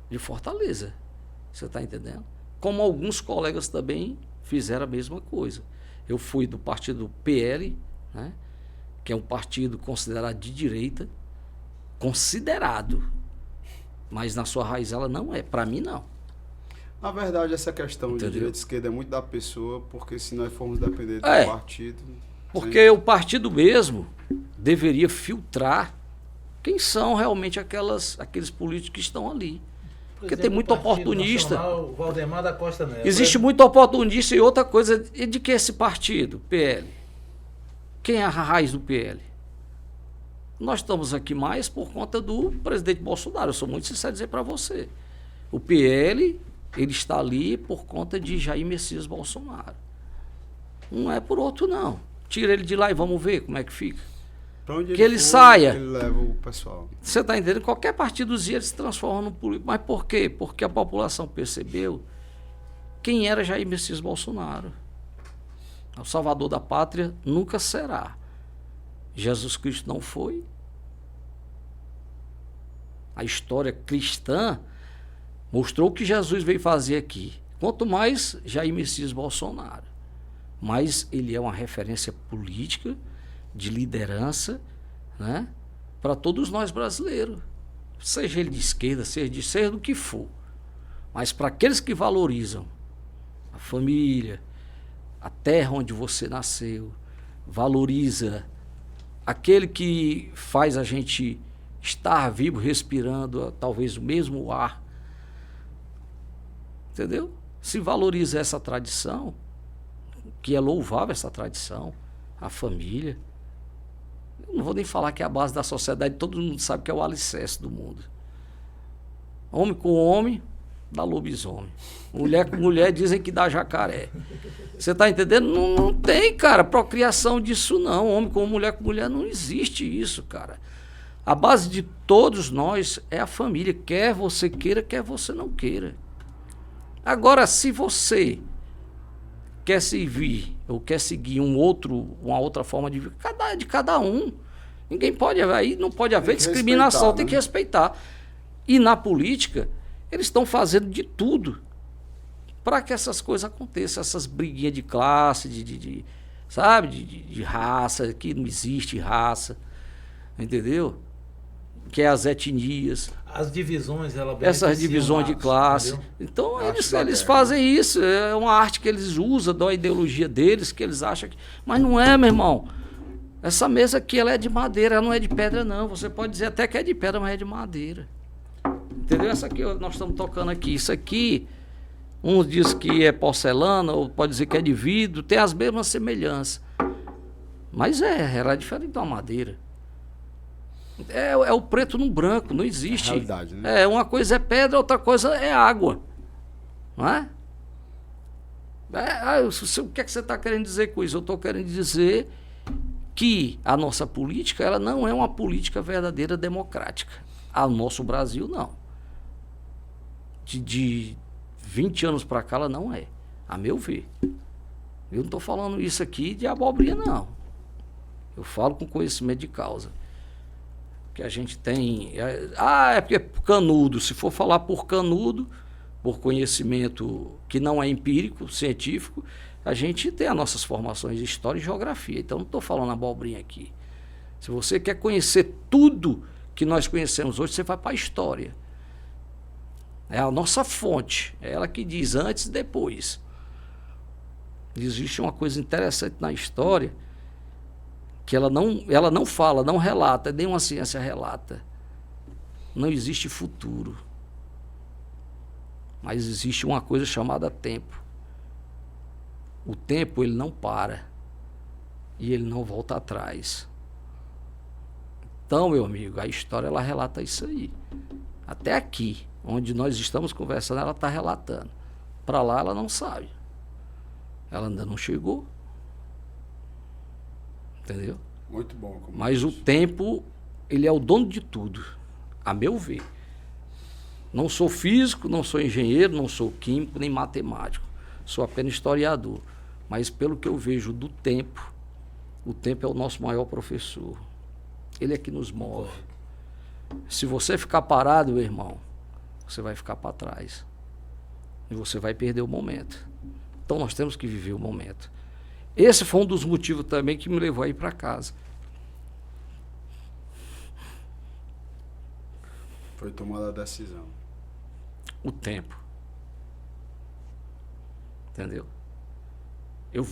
de Fortaleza. Você está entendendo? Como alguns colegas também fizeram a mesma coisa. Eu fui do partido PL, né? Que é um partido considerado de direita, considerado, mas na sua raiz ela não é. Para mim, não. Na verdade, essa questão de direita e esquerda é muito da pessoa, porque se nós formos depender do partido... Porque o partido mesmo deveria filtrar quem são realmente aqueles políticos que estão ali. Porque tem muito oportunista. Nacional, Valdemar da Costa Neto. Existe muito oportunista e outra coisa, e de que esse partido, PL? Quem é a raiz do PL? Nós estamos aqui mais por conta do presidente Bolsonaro. Eu sou muito sincero dizer para você. O PL... ele está ali por conta de Jair Messias Bolsonaro. Não é por outro, não. Tira ele de lá e vamos ver como é que fica. Pra onde que ele saia. Ele leva o pessoal. Você está entendendo? Qualquer partidozinho ele se transforma no político. Mas por quê? Porque a população percebeu quem era Jair Messias Bolsonaro. O salvador da pátria nunca será. Jesus Cristo não foi. A história cristã mostrou o que Jesus veio fazer aqui. Quanto mais Jair Messias Bolsonaro. Mas ele é uma referência política, de liderança, né, para todos nós brasileiros. Seja ele de esquerda, seja do que for. Mas para aqueles que valorizam a família, a terra onde você nasceu, valoriza aquele que faz a gente estar vivo, respirando talvez o mesmo ar. Entendeu? Se valoriza essa tradição, que é louvável essa tradição, a família. Eu não vou nem falar que é a base da sociedade, todo mundo sabe que é o alicerce do mundo. Homem com homem, dá lobisomem. Mulher com mulher, dizem que dá jacaré. Você está entendendo? Não tem, cara, procriação disso não. Homem com mulher, não existe isso, cara. A base de todos nós é a família, quer você queira, quer você não queira. Agora, se você quer servir ou quer seguir uma outra forma de vida, de cada um, ninguém pode, aí não pode haver discriminação, tem que respeitar. E na política, eles estão fazendo de tudo para que essas coisas aconteçam, essas briguinhas de classe, sabe, de raça, que não existe raça, entendeu? Que é as etnias. As divisões, essas divisões de classe. Entendeu? Então, eles fazem isso. É uma arte que eles usam, da ideologia deles, que eles acham que... Mas não é, meu irmão. Essa mesa aqui, ela é de madeira, ela não é de pedra, não. Você pode dizer até que é de pedra, mas é de madeira. Entendeu? Essa aqui, nós estamos tocando aqui. Isso aqui, uns dizem que é porcelana, ou pode dizer que é de vidro, tem as mesmas semelhanças. Mas ela é diferente da madeira. É o preto no branco, não existe. É a realidade, né? Uma coisa é pedra, outra coisa é água. Não é? O que é que você está querendo dizer com isso? Eu estou querendo dizer que a nossa política, ela não é uma política verdadeira democrática. O nosso Brasil, não. De 20 anos para cá, ela não é. A meu ver. Eu não estou falando isso aqui de abobrinha, não. Eu falo com conhecimento de causa. Que a gente tem... é porque Canudo, se for falar por Canudo, por conhecimento que não é empírico, científico, a gente tem as nossas formações de história e geografia. Então, não estou falando abobrinha aqui. Se você quer conhecer tudo que nós conhecemos hoje, você vai para a história. É a nossa fonte. É ela que diz antes e depois. Existe uma coisa interessante na história que ela não fala, não relata, nenhuma ciência relata. Não existe futuro. Mas existe uma coisa chamada tempo. O tempo, ele não para. E ele não volta atrás. Então, meu amigo, a história, ela relata isso aí. Até aqui, onde nós estamos conversando, ela está relatando. Para lá, ela não sabe. Ela ainda não chegou. Entendeu? Muito bom. Mas o tempo, ele é o dono de tudo, a meu ver. Não sou físico, não sou engenheiro, não sou químico, nem matemático. Sou apenas historiador. Mas pelo que eu vejo do tempo, o tempo é o nosso maior professor. Ele é que nos move. Se você ficar parado, meu irmão, você vai ficar para trás. E você vai perder o momento. Então nós temos que viver o momento. Esse foi um dos motivos também que me levou a ir para casa. Foi tomada a decisão. O tempo. Entendeu? Eu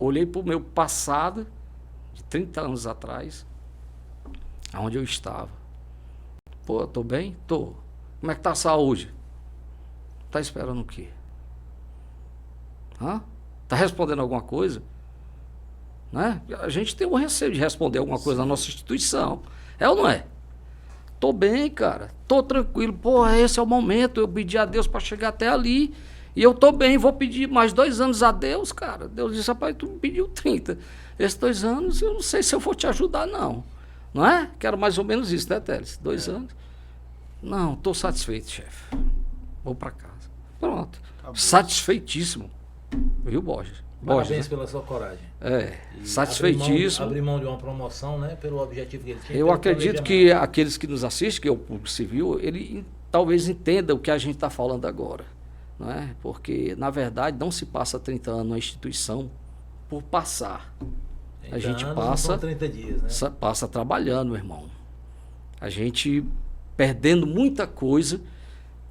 olhei para o meu passado, de 30 anos atrás, aonde eu estava. Pô, eu tô bem? Tô. Como é que tá a saúde? Tá esperando o quê? Tá respondendo alguma coisa? Né? A gente tem o receio de responder alguma coisa na nossa instituição. É ou não é? Tô bem, cara. Tô tranquilo. Pô, esse é o momento. Eu pedi a Deus para chegar até ali. E eu tô bem. Vou pedir mais 2 anos a Deus, cara. Deus disse, rapaz, tu me pediu 30. Esses 2 anos, eu não sei se eu vou te ajudar, não. Não é? Quero mais ou menos isso, né, Teles? 2 anos. Não, tô satisfeito, chefe. Vou para casa. Pronto. Acabou. Satisfeitíssimo. Viu, Borges? Parabéns pela sua coragem. Satisfeitíssimo. Abrir mão de uma promoção, né? Pelo objetivo que ele tinha. Eu acredito que aqueles que nos assistem, que é o público civil, ele talvez entenda o que a gente está falando agora. Não é? Porque, na verdade, não se passa 30 anos na instituição por passar. A gente passa... São 30 dias, né? Passa trabalhando, meu irmão. A gente perdendo muita coisa,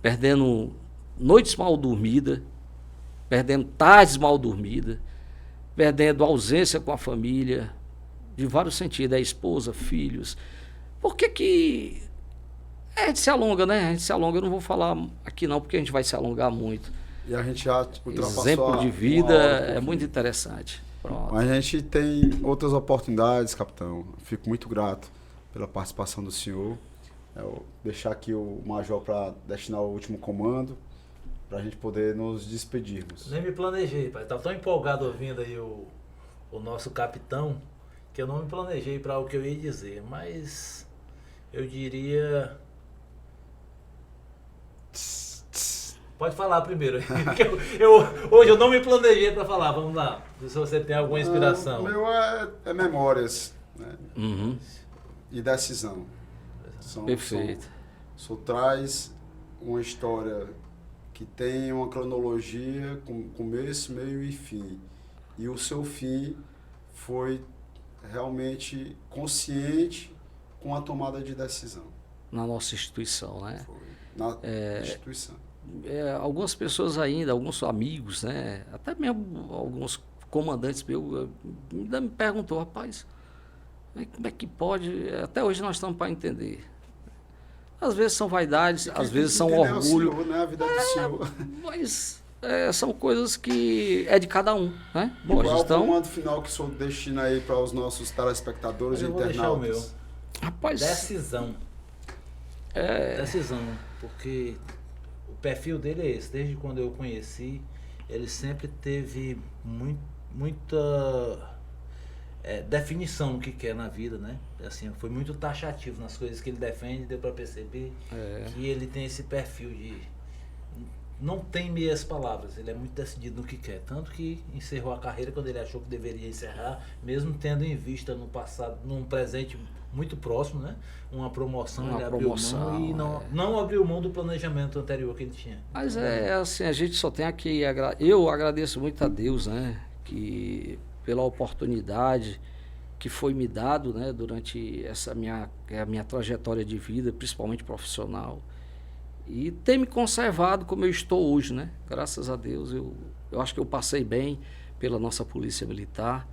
perdendo noites mal dormidas, perdendo tardes mal dormidas, perdendo ausência com a família, de vários sentidos, esposa, filhos. Por que a gente se alonga, né? A gente se alonga, eu não vou falar aqui não, porque a gente vai se alongar muito. E a gente já ultrapassou exemplo de vida é muito interessante. Pronto. Mas a gente tem outras oportunidades, capitão. Fico muito grato pela participação do senhor. Eu vou deixar aqui o major para destinar o último comando, para a gente poder nos despedirmos. Nem me planejei, pai. Estava tão empolgado ouvindo aí o nosso capitão, que eu não me planejei para o que eu ia dizer, mas eu diria... Pode falar primeiro. Hoje eu não me planejei para falar, vamos lá. Se você tem alguma inspiração. O meu é memórias, né? Uhum. E decisão. Perfeito. o senhor traz uma história que tem uma cronologia com começo, meio e fim. E o seu fim foi realmente consciente com a tomada de decisão. Na nossa instituição, né? Foi. Na instituição. Algumas pessoas ainda, alguns amigos, né? Até mesmo alguns comandantes meus ainda me perguntou, rapaz, como é que pode? Até hoje nós estamos para entender. Às vezes são vaidades, às vezes são orgulho. O senhor, né? A vida do senhor. Mas são coisas que é de cada um, né? Bom, qual é o comando final que o senhor destina aí para os nossos telespectadores e internautas? Eu vou deixar o meu. Rapaz, decisão. Decisão, porque o perfil dele é esse. Desde quando eu o conheci, ele sempre teve muita definição no que quer na vida, né? Assim, foi muito taxativo nas coisas que ele defende, deu para perceber que ele tem esse perfil de não tem meias palavras, ele é muito decidido no que quer, tanto que encerrou a carreira quando ele achou que deveria encerrar, mesmo tendo em vista no passado, num presente muito próximo, né? Uma promoção, ele abriu mão e não abriu mão do planejamento anterior que ele tinha. Mas assim, a gente só tem aqui, eu agradeço muito a Deus, né? Que pela oportunidade que foi me dado, né? Durante essa minha trajetória de vida, principalmente profissional, e ter me conservado como eu estou hoje, né? Graças a Deus, eu acho que eu passei bem pela nossa Polícia Militar,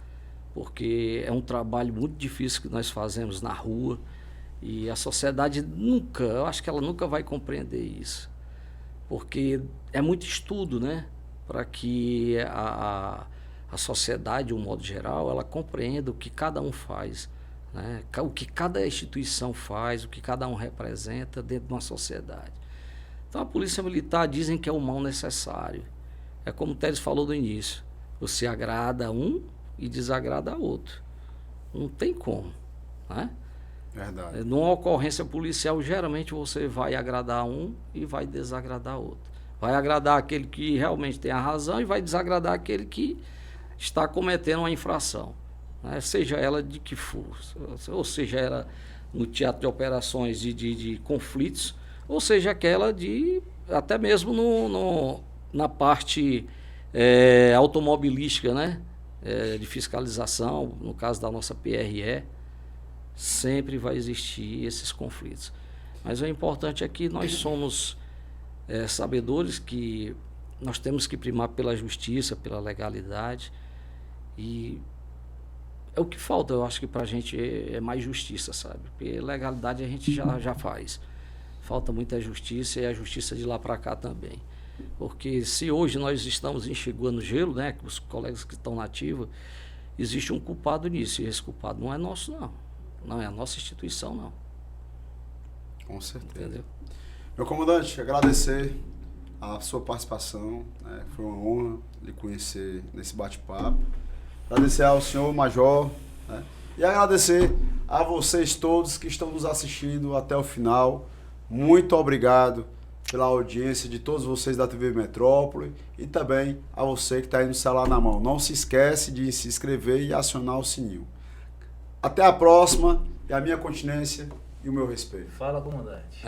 porque é um trabalho muito difícil que nós fazemos na rua e a sociedade eu acho que ela nunca vai compreender isso, porque é muito estudo, né? Para que a sociedade, de um modo geral, ela compreenda o que cada um faz, né? O que cada instituição faz, o que cada um representa dentro de uma sociedade. Então a Polícia Militar dizem que é o mal necessário. É como o Teles falou no início, você agrada um e desagrada outro. Não tem como, né? Verdade. Numa ocorrência policial, geralmente você vai agradar um e vai desagradar outro. Vai agradar aquele que realmente tem a razão e vai desagradar aquele que está cometendo uma infração, né? Seja ela de que for, ou seja ela no teatro de operações de conflitos, ou seja aquela até mesmo na parte automobilística, né? De fiscalização, no caso da nossa PRE, sempre vai existir esses conflitos. Mas o importante é que nós somos sabedores que nós temos que primar pela justiça, pela legalidade, e é o que falta, eu acho que para a gente é mais justiça, sabe? Porque legalidade a gente já faz. Falta muita justiça e a justiça de lá para cá também. Porque se hoje nós estamos enxergando gelo, né, os colegas que estão na ativa, existe um culpado nisso, e esse culpado não é nosso, não. Não é a nossa instituição, não. Com certeza. Entendeu? Meu comandante, agradecer a sua participação, né? Foi uma honra lhe conhecer nesse bate-papo. Agradecer ao senhor Major, né? E agradecer a vocês todos que estão nos assistindo até o final. Muito obrigado pela audiência de todos vocês da TV Metrópole e também a você que está aí no celular na mão. Não se esquece de se inscrever e acionar o sininho. Até a próxima e a minha continência e o meu respeito. Fala, comandante.